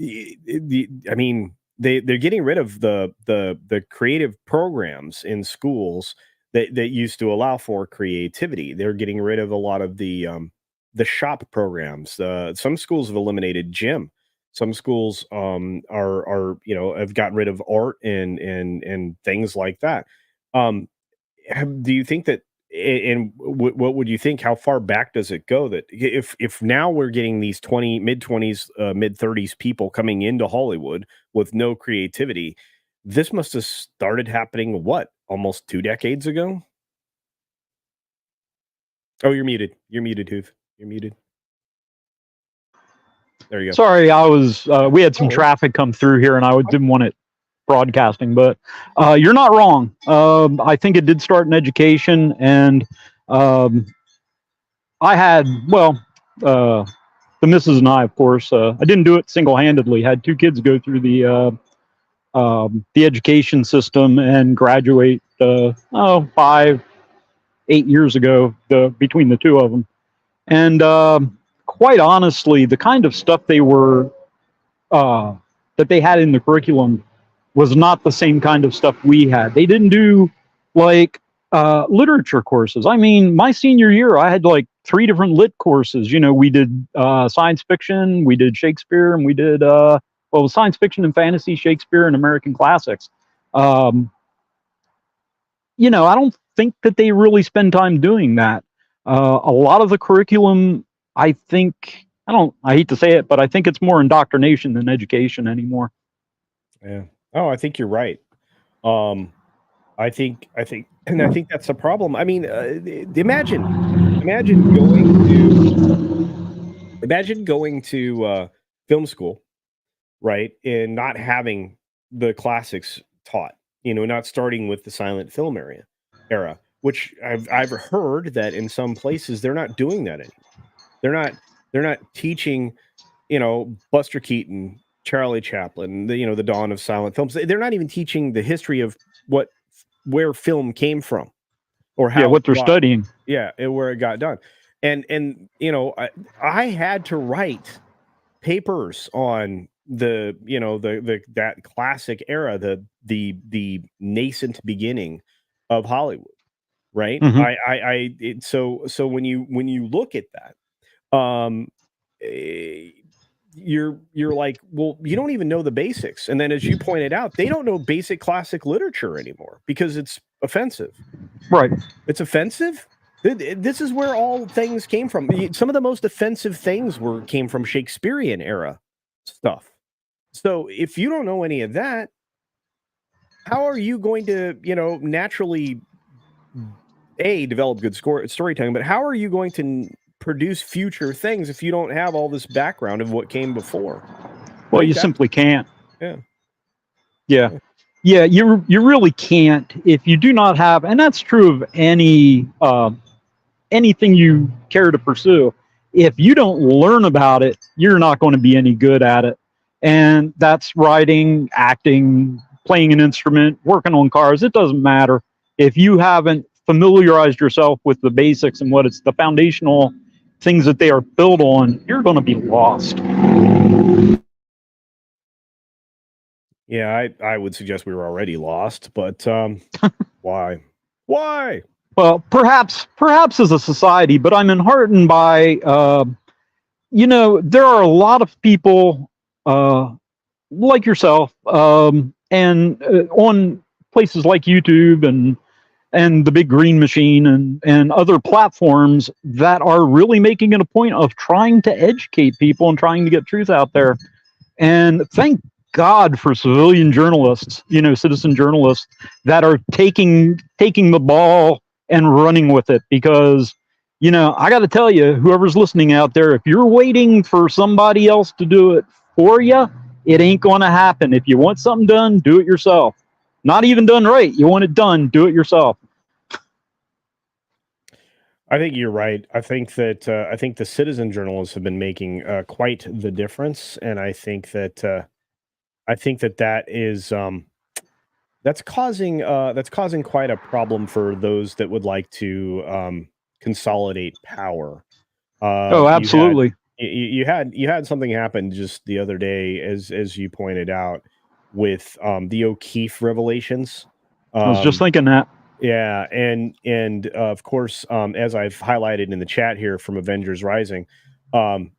Speaker 1: I mean they're getting rid of the creative programs in schools that used to allow for creativity. They're getting rid of a lot of the shop programs. Some schools have eliminated gym. Some schools are you know, have gotten rid of art and things like that. Do you think that, and what would you think? How far back does it go that if now we're getting these mid-20s, mid-30s people coming into Hollywood with no creativity, this must have started happening what, almost 2 decades ago? Oh, you're muted. You're muted, Hoof. You're muted. There you go.
Speaker 2: Sorry, I was. We had some
Speaker 1: Oh.
Speaker 2: traffic come through here, and I didn't want it broadcasting. But you're not wrong. I think it did start in education, and I had the missus and I, of course. I didn't do it single-handedly. Had 2 kids go through the education system and graduate. 5, 8 years ago, between the 2 of them, and quite honestly, the kind of stuff they were that they had in the curriculum was not the same kind of stuff we had. They didn't do like literature courses. I mean, my senior year, I had like 3 different lit courses. You know, we did science fiction, we did Shakespeare, and we did science fiction and fantasy, Shakespeare, and American classics. You know, I don't think that they really spend time doing that. A lot of the curriculum, I think, I hate to say it, but I think it's more indoctrination than education anymore.
Speaker 1: Yeah. Oh, I think you're right. I think that's a problem. I mean, imagine going to film school, right, and not having the classics taught. You know, not starting with the silent film era, which I've heard that in some places they're not doing that anymore. They're not teaching, you know, Buster Keaton, Charlie Chaplin, the dawn of silent films. They're not even teaching the history of where film came from, or how
Speaker 2: what they're studying.
Speaker 1: Yeah, and where it got done. And you know, I had to write papers on that classic era, the nascent beginning of Hollywood, right?
Speaker 2: Mm-hmm.
Speaker 1: So when you look at that, you're like, well, you don't even know the basics. And then, as you pointed out, they don't know basic classic literature anymore because it's offensive.
Speaker 2: Right.
Speaker 1: It's offensive. This is where all things came from. Some of the most offensive things came from Shakespearean era stuff. So if you don't know any of that, how are you going to, naturally develop good storytelling, but how are you going to produce future things if you don't have all this background of what came before?
Speaker 2: Well, you simply can't.
Speaker 1: Yeah.
Speaker 2: You really can't if you do not have, and that's true of anything you care to pursue. If you don't learn about it, you're not going to be any good at it. And that's writing, acting, playing an instrument, working on cars. It doesn't matter. If you haven't familiarized yourself with the basics and what it's the foundational things that they are built on, you're going to be lost.
Speaker 1: Yeah, I would suggest we were already lost, but why? Why?
Speaker 2: Well, perhaps as a society, but I'm enheartened by, there are a lot of people like yourself, and on places like YouTube and the Big Green Machine and other platforms that are really making it a point of trying to educate people and trying to get truth out there. And thank God for civilian journalists, citizen journalists that are taking the ball and running with it. Because, I got to tell you, whoever's listening out there, if you're waiting for somebody else to do it for you, it ain't going to happen. If you want something done, do it yourself. Not even done right. You want it done, do it yourself.
Speaker 1: I think you're right. I think that the citizen journalists have been making quite the difference, and I think that that is that's causing quite a problem for those that would like to consolidate power.
Speaker 2: Oh,
Speaker 1: You had
Speaker 2: absolutely.
Speaker 1: you had something happen just the other day, as you pointed out, with the O'Keefe revelations.
Speaker 2: I was just
Speaker 1: Um,
Speaker 2: thinking that.
Speaker 1: yeah, and of course, as I've highlighted in the chat here from Avengers Rising, um,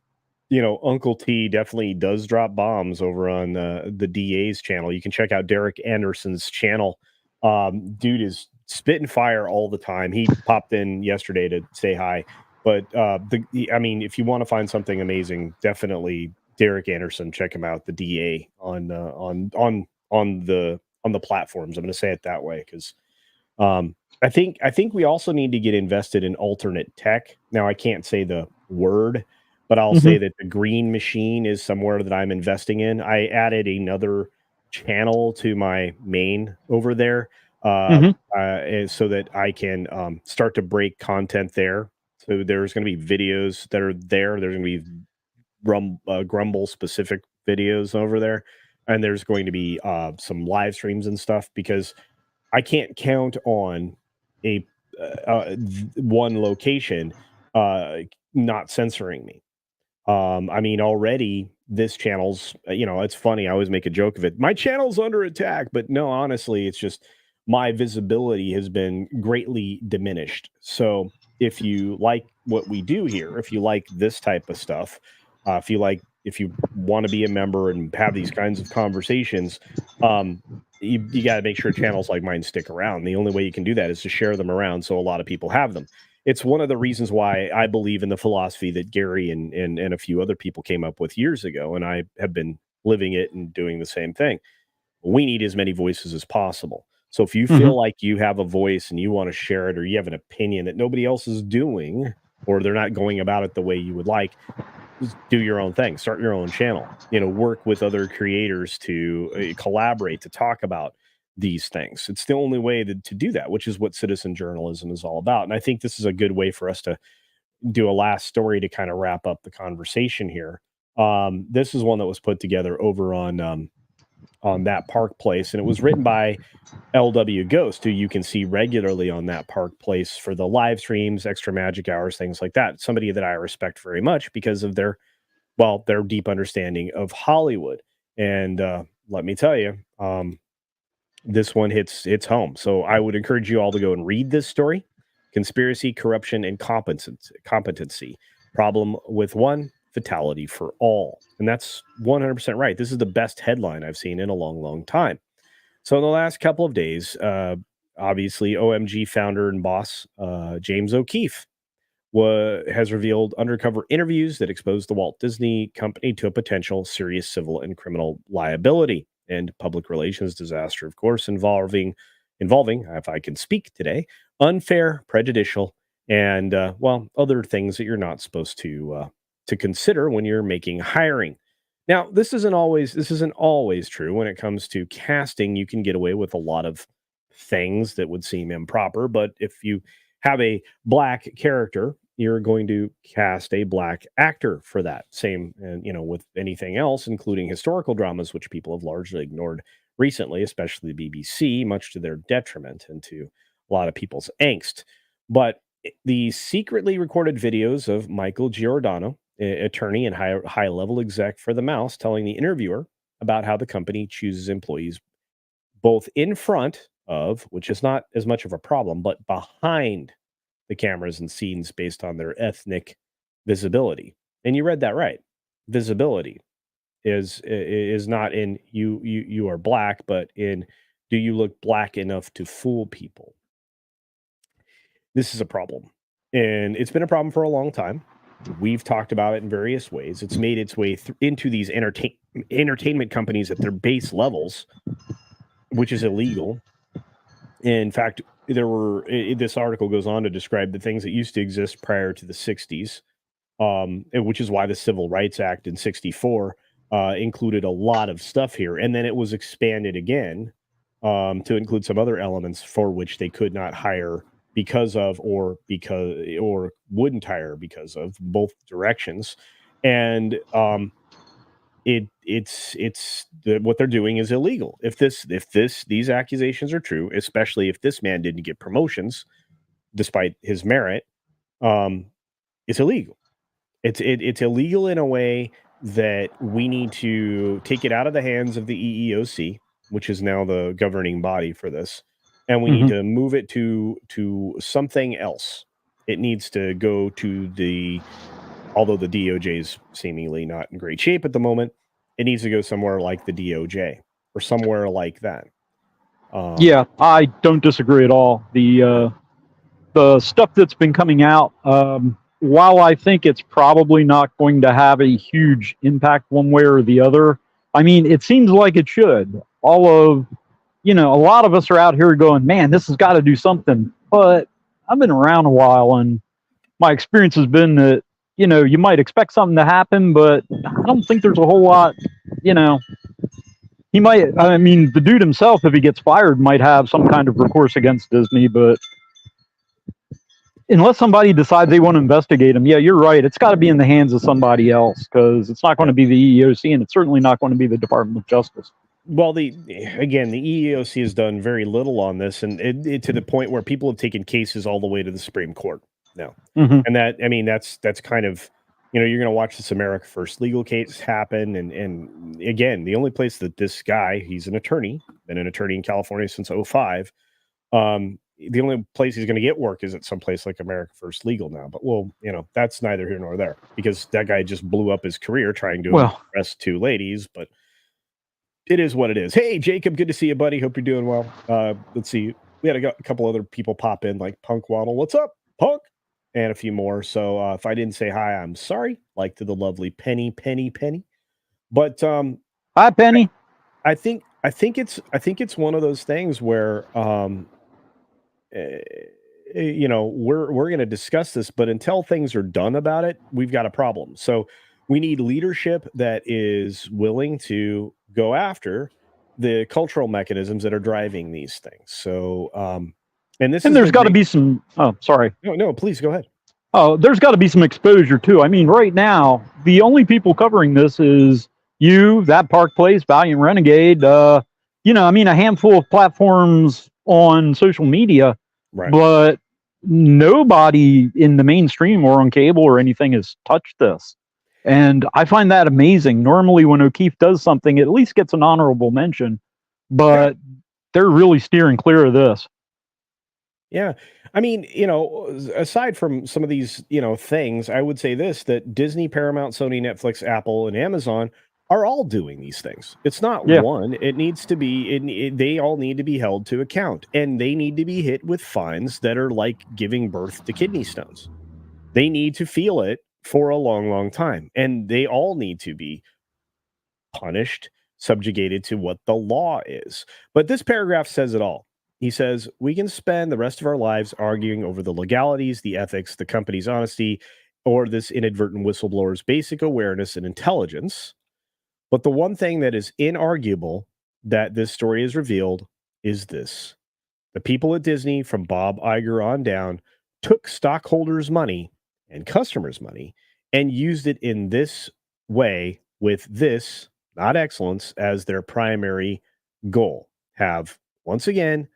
Speaker 1: Uncle T definitely does drop bombs over on the DA's channel. You can check out Derek Anderson's channel. Dude is spitting fire all the time. He popped in yesterday to say hi. But I mean, if you want to find something amazing, definitely Derek Anderson. Check him out, the DA on the platforms. I'm going to say it that way because I think we also need to get invested in alternate tech. Now I can't say the word, but I'll
Speaker 2: Hmm.
Speaker 1: say that the Green Machine is somewhere that I'm investing in. I added another channel to my main over there,
Speaker 2: Hmm.
Speaker 1: so that I can start to break content there. So there's going to be videos that are there. There's going to be Grumble specific videos over there, and there's going to be some live streams and stuff because I can't count on a one location uh, not censoring me. I mean, already this channel's, it's funny. I always make a joke of it. My channel's under attack, but no, honestly, it's just my visibility has been greatly diminished. So if you like what we do here, if you like this type of stuff, if you want to be a member and have these kinds of conversations, you got to make sure channels like mine stick around. The only way you can do that is to share them around so a lot of people have them. It's one of the reasons why I believe in the philosophy that Gary and a few other people came up with years ago, and I have been living it and doing the same thing. We need as many voices as possible. So if you
Speaker 2: Hmm.
Speaker 1: feel like you have a voice and you want to share it, or you have an opinion that nobody else is doing, or they're not going about it the way you would like, just do your own thing. Start your own channel. Work with other creators to collaborate to talk about these things. It's the only way to do that, which is what citizen journalism is all about. And I think this is a good way for us to do a last story to kind of wrap up the conversation here. This is one that was put together over on that Park Place, and it was written by LW Ghost, who you can see regularly on that Park Place for the live streams, extra magic hours, things like that. Somebody that I respect very much because of their deep understanding of Hollywood. And let me tell you, this one hits home. So I would encourage you all to go and read this story: conspiracy, corruption, and competency. Problem with one, fatality for all. And that's 100% right. This is the best headline I've seen in a long, long time. So in the last couple of days, obviously OMG founder and boss James O'Keefe has revealed undercover interviews that expose the Walt Disney Company to a potential serious civil and criminal liability and public relations disaster, of course, involving, if I can speak today, unfair, prejudicial, and other things that you're not supposed to consider when you're making hiring. Now, this isn't always true when it comes to casting. You can get away with a lot of things that would seem improper, but if you have a black character, you're going to cast a black actor for that. Same, and with anything else, including historical dramas, which people have largely ignored recently, especially the BBC, much to their detriment and to a lot of people's angst. But the secretly recorded videos of Michael Giordano, attorney and high level exec for the Mouse, telling the interviewer about how the company chooses employees both in front of, which is not as much of a problem, but behind the cameras and scenes based on their ethnic visibility. And you read that right. Visibility is not in you are black, but in do you look black enough to fool people? This is a problem, and it's been a problem for a long time. We've talked about it in various ways. It's made its way into these entertainment companies at their base levels, which is illegal. In fact, this article goes on to describe the things that used to exist prior to the 60s, which is why the Civil Rights Act in 64 included a lot of stuff here. And then it was expanded again to include some other elements for which they could not hire because of, or wouldn't hire because of, both directions. And what they're doing is illegal. If these accusations are true, especially if this man didn't get promotions despite his merit, it's illegal. It's illegal in a way that we need to take it out of the hands of the EEOC, which is now the governing body for this, and we need to move it to something else. It needs to go to although the DOJ is seemingly not in great shape at the moment, it needs to go somewhere like the DOJ or somewhere like that.
Speaker 2: Yeah, I don't disagree at all. The stuff that's been coming out, while I think it's probably not going to have a huge impact one way or the other, I mean, it seems like it should. A lot of us are out here going, man, this has got to do something. But I've been around a while, and my experience has been that, you might expect something to happen, but I don't think there's a whole lot, he might, the dude himself, if he gets fired, might have some kind of recourse against Disney, but unless somebody decides they want to investigate him, yeah, you're right. It's got to be in the hands of somebody else, because it's not going to be the EEOC, and it's certainly not going to be the Department of Justice.
Speaker 1: Well, the EEOC has done very little on this, and to the point where people have taken cases all the way to the Supreme Court now. And that's kind of, you're going to watch this America First legal case happen, and again, the only place that this guy, he's an attorney, been an attorney in California since 2005. The only place he's going to get work is at some place like America First Legal now. But that's neither here nor there, because that guy just blew up his career trying to impress two ladies. But it is what it is. Hey, Jacob, good to see you, buddy. Hope you're doing well. Let's see. We had a couple other people pop in, like Punk Waddle. What's up, Punk? And a few more. So if I didn't say hi, I'm sorry. Like to the lovely Penny. But
Speaker 2: hi, Penny.
Speaker 1: I think it's one of those things where we're going to discuss this, but until things are done about it, we've got a problem. So we need leadership that is willing to go after the cultural mechanisms that are driving these things. So, there's got to be
Speaker 2: some. Oh, sorry.
Speaker 1: No, please go ahead.
Speaker 2: Oh, there's got to be some exposure too. I mean, right now, the only people covering this is you, That Park Place, Valiant Renegade. A handful of platforms on social media.
Speaker 1: Right.
Speaker 2: But nobody in the mainstream or on cable or anything has touched this. And I find that amazing. Normally when O'Keefe does something, it at least gets an honorable mention, but they're really steering clear of this.
Speaker 1: Yeah. I mean, aside from some of these, things, I would say this, that Disney, Paramount, Sony, Netflix, Apple, and Amazon are all doing these things. It's not one. It needs to be, they all need to be held to account, and they need to be hit with fines that are like giving birth to kidney stones. They need to feel it for a long, long time. And they all need to be punished, subjugated to what the law is. But this paragraph says it all. He says, we can spend the rest of our lives arguing over the legalities, the ethics, the company's honesty, or this inadvertent whistleblower's basic awareness and intelligence. But the one thing that is inarguable that this story has revealed is this. The people at Disney, from Bob Iger on down, took stockholders' money and customers' money and used it in this way with this, not excellence, as their primary goal. Have, once again,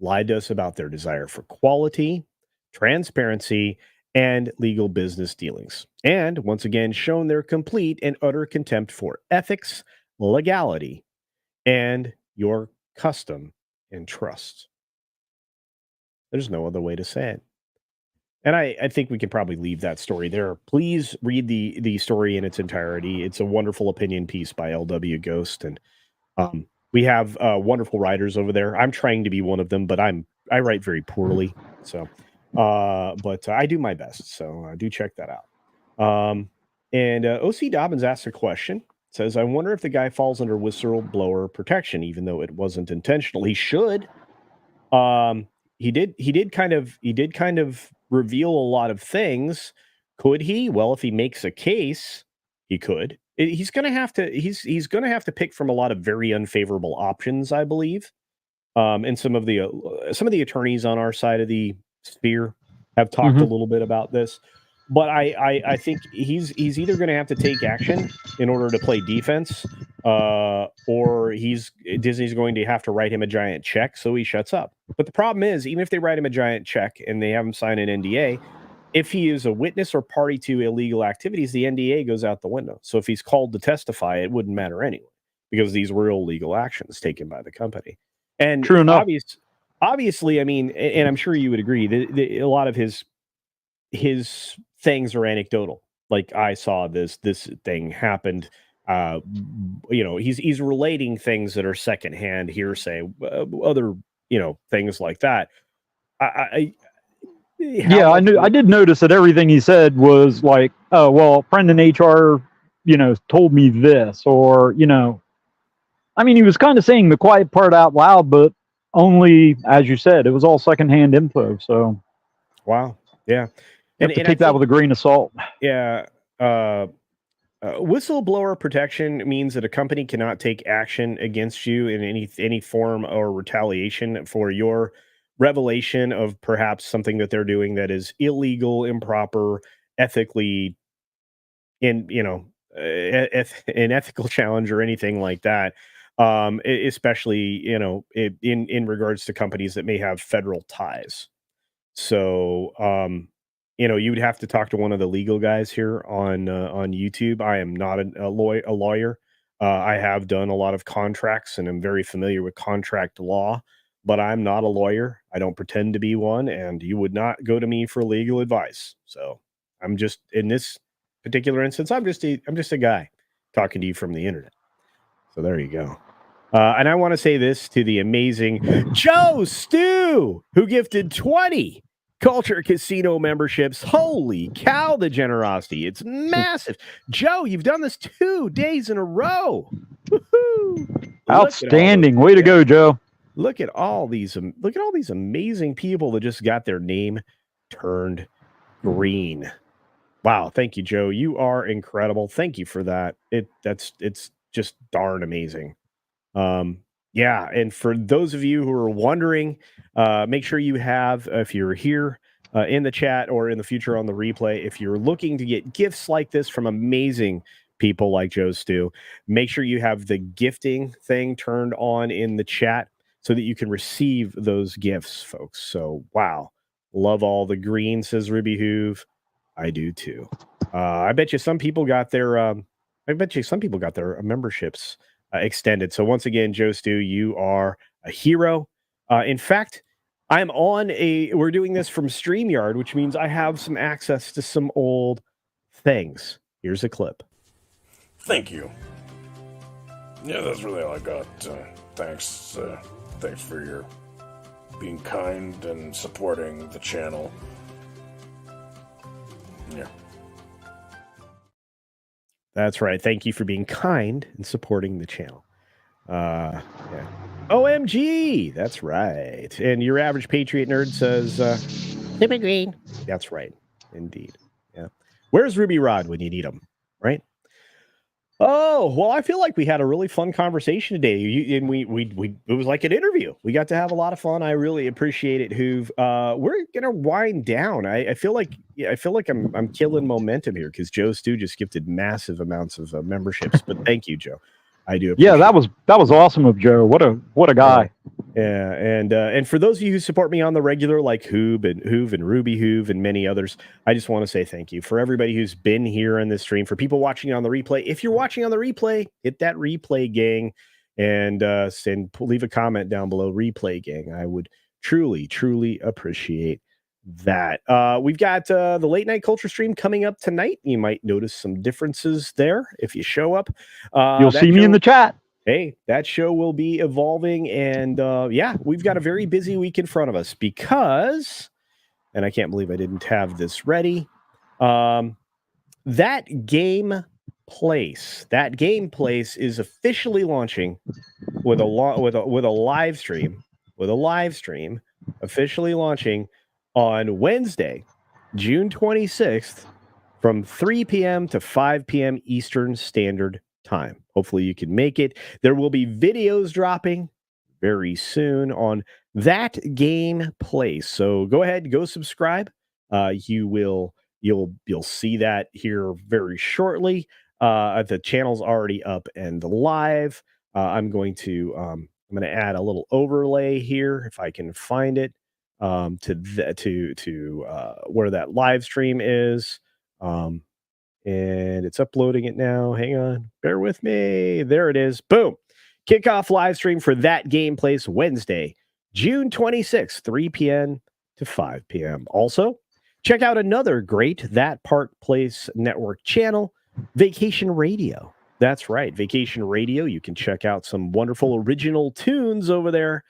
Speaker 1: lied to us about their desire for quality, transparency, and legal business dealings. And once again, shown their complete and utter contempt for ethics, legality, and your custom and trust. There's no other way to say it. And I think we could probably leave that story there. Please read the story in its entirety. It's a wonderful opinion piece by LW Ghost, and we have wonderful writers over there. I'm trying to be one of them, but I write very poorly. So, but I do my best. So do check that out. And OC Dobbins asks a question. Says, I wonder if the guy falls under whistleblower protection, even though it wasn't intentional. He should. He did kind of reveal a lot of things. Could he? Well, if he makes a case, he could. He's going to have to. He's going to have to pick from a lot of very unfavorable options, I believe. And some of the attorneys on our side of the sphere have talked a little bit about this. But I think he's either going to have to take action in order to play defense, or Disney's going to have to write him a giant check so he shuts up. But the problem is, even if they write him a giant check and they have him sign an NDA, if he is a witness or party to illegal activities, the NDA goes out the window. So if he's called to testify, it wouldn't matter anyway, because these were illegal actions taken by the company. And
Speaker 2: True enough.
Speaker 1: Obviously, I mean, and I'm sure you would agree, a lot of his things are anecdotal. Like, I saw this thing happened. He's relating things that are secondhand hearsay, other things like that. I
Speaker 2: did notice that everything he said was like, oh well, friend in HR, told me this, or I mean, he was kind of saying the quiet part out loud, but only, as you said, it was all secondhand info. So,
Speaker 1: wow, yeah.
Speaker 2: And take that with a grain of salt.
Speaker 1: Yeah. Whistleblower protection means that a company cannot take action against you in any form or retaliation for your revelation of perhaps something that they're doing that is illegal, improper, ethically, an ethical challenge or anything like that. Especially in regards to companies that may have federal ties. So, you would have to talk to one of the legal guys here on YouTube. I am not a lawyer. I have done a lot of contracts and I'm very familiar with contract law, but I'm not a lawyer. I don't pretend to be one, and you would not go to me for legal advice. So I'm just, in this particular instance, I'm just a guy talking to you from the internet. So there you go. And I want to say this to the amazing Joe Stew, who gifted 20 Culture Casino memberships. Holy cow, the generosity. It's massive. Joe, you've done this 2 days in a row. Woo-hoo.
Speaker 2: Outstanding. Way to go, Joe.
Speaker 1: Look at all these amazing people that just got their name turned green. Wow, thank you, Joe. You are incredible. Thank you for that. It's just darn amazing. Yeah, and for those of you who are wondering, make sure you have, if you're here in the chat or in the future on the replay, if you're looking to get gifts like this from amazing people like Joe Stew, make sure you have the gifting thing turned on in the chat so that you can receive those gifts, folks. So, wow. Love all the green, says Ruby Hoove. I do too. I bet you some people got their memberships extended. So once again, Joe Stew, you are a hero. In fact, we're doing this from StreamYard, which means I have some access to some old things. Here's a clip.
Speaker 4: Thank you. Yeah, that's really all I got. Thanks for your being kind and supporting the channel. Yeah.
Speaker 1: That's right. Thank you for being kind and supporting the channel. Yeah. OMG. That's right. And your average Patriot nerd says, Super green. That's right. Indeed. Yeah. Where's Ruby Rod when you need him? Right? Oh, well, I feel like we had a really fun conversation today. It was like an interview. We got to have a lot of fun. I really appreciate it, Hoove. We're gonna wind down. I feel like I'm killing momentum here because Joe Stew just gifted massive amounts of memberships. But thank you, Joe. I do.
Speaker 2: Yeah, that was awesome of Joe. What a guy.
Speaker 1: Yeah, and for those of you who support me on the regular, like Hoove and Ruby Hoove and many others, I just want to say thank you. For everybody who's been here on this stream, for people watching on the replay, if you're watching on the replay, hit that replay gang and leave a comment down below, replay gang. I would truly appreciate that. We've got the late night culture stream coming up tonight. You might notice some differences there if you show up.
Speaker 2: You'll see me in the chat.
Speaker 1: Hey, that show will be evolving, and yeah, we've got a very busy week in front of us because, and I can't believe I didn't have this ready. That game place is officially launching with a live stream officially launching on Wednesday, June 26th from 3 p.m. to 5 p.m. Eastern Standard Time. Hopefully you can make it. There will be videos dropping very soon on that game place. So go ahead, go subscribe. You'll see that here very shortly. The channel's already up and live. I'm going to add a little overlay here if I can find it to where that live stream is. And it's uploading it now. Hang on, bear with me. There it is. Boom. Kickoff live stream for That Game Place Wednesday, June 26th, 3 p.m. to 5 p.m. Also, check out another great That Park Place Network channel, Vacation Radio. That's right, Vacation Radio. You can check out some wonderful original tunes over there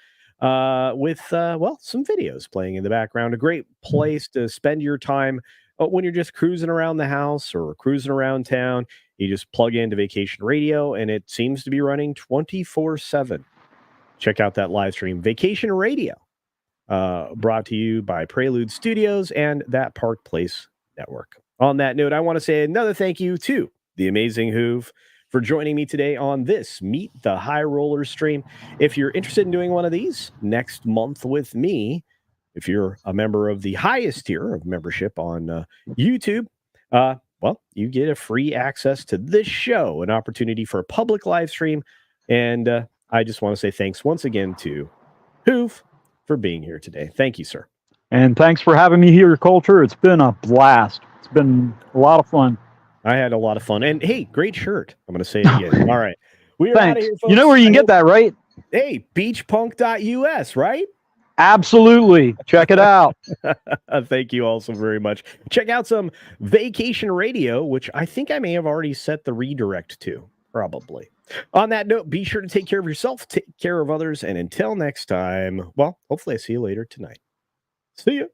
Speaker 1: with some videos playing in the background. A great place to spend your time when you're just cruising around the house or cruising around town. You just plug into Vacation Radio, and it seems to be running 24/7. Check out that live stream, Vacation Radio, brought to you by Prelude Studios and That Park Place Network. On that note, I want to say another thank you to the amazing Hoove for joining me today on this Meet the High Roller stream. If you're interested in doing one of these next month with me, if you're a member of the highest tier of membership on YouTube, you get a free access to this show, an opportunity for a public live stream. And I just want to say thanks once again to Hoove for being here today. Thank you, sir.
Speaker 2: And thanks for having me here, Culture. It's been a blast. It's been a lot of fun.
Speaker 1: I had a lot of fun. And hey, great shirt. I'm going to say it again. All right. We are out of here, folks.
Speaker 2: You know where you can get that, right?
Speaker 1: Hey, beachpunk.us, right?
Speaker 2: Absolutely. Check it out.
Speaker 1: Thank you all so very much. Check out some Vacation Radio, which I think I may have already set the redirect to, probably. On that note, be sure to take care of yourself, take care of others, and until next time, well, hopefully I see you later tonight. See you.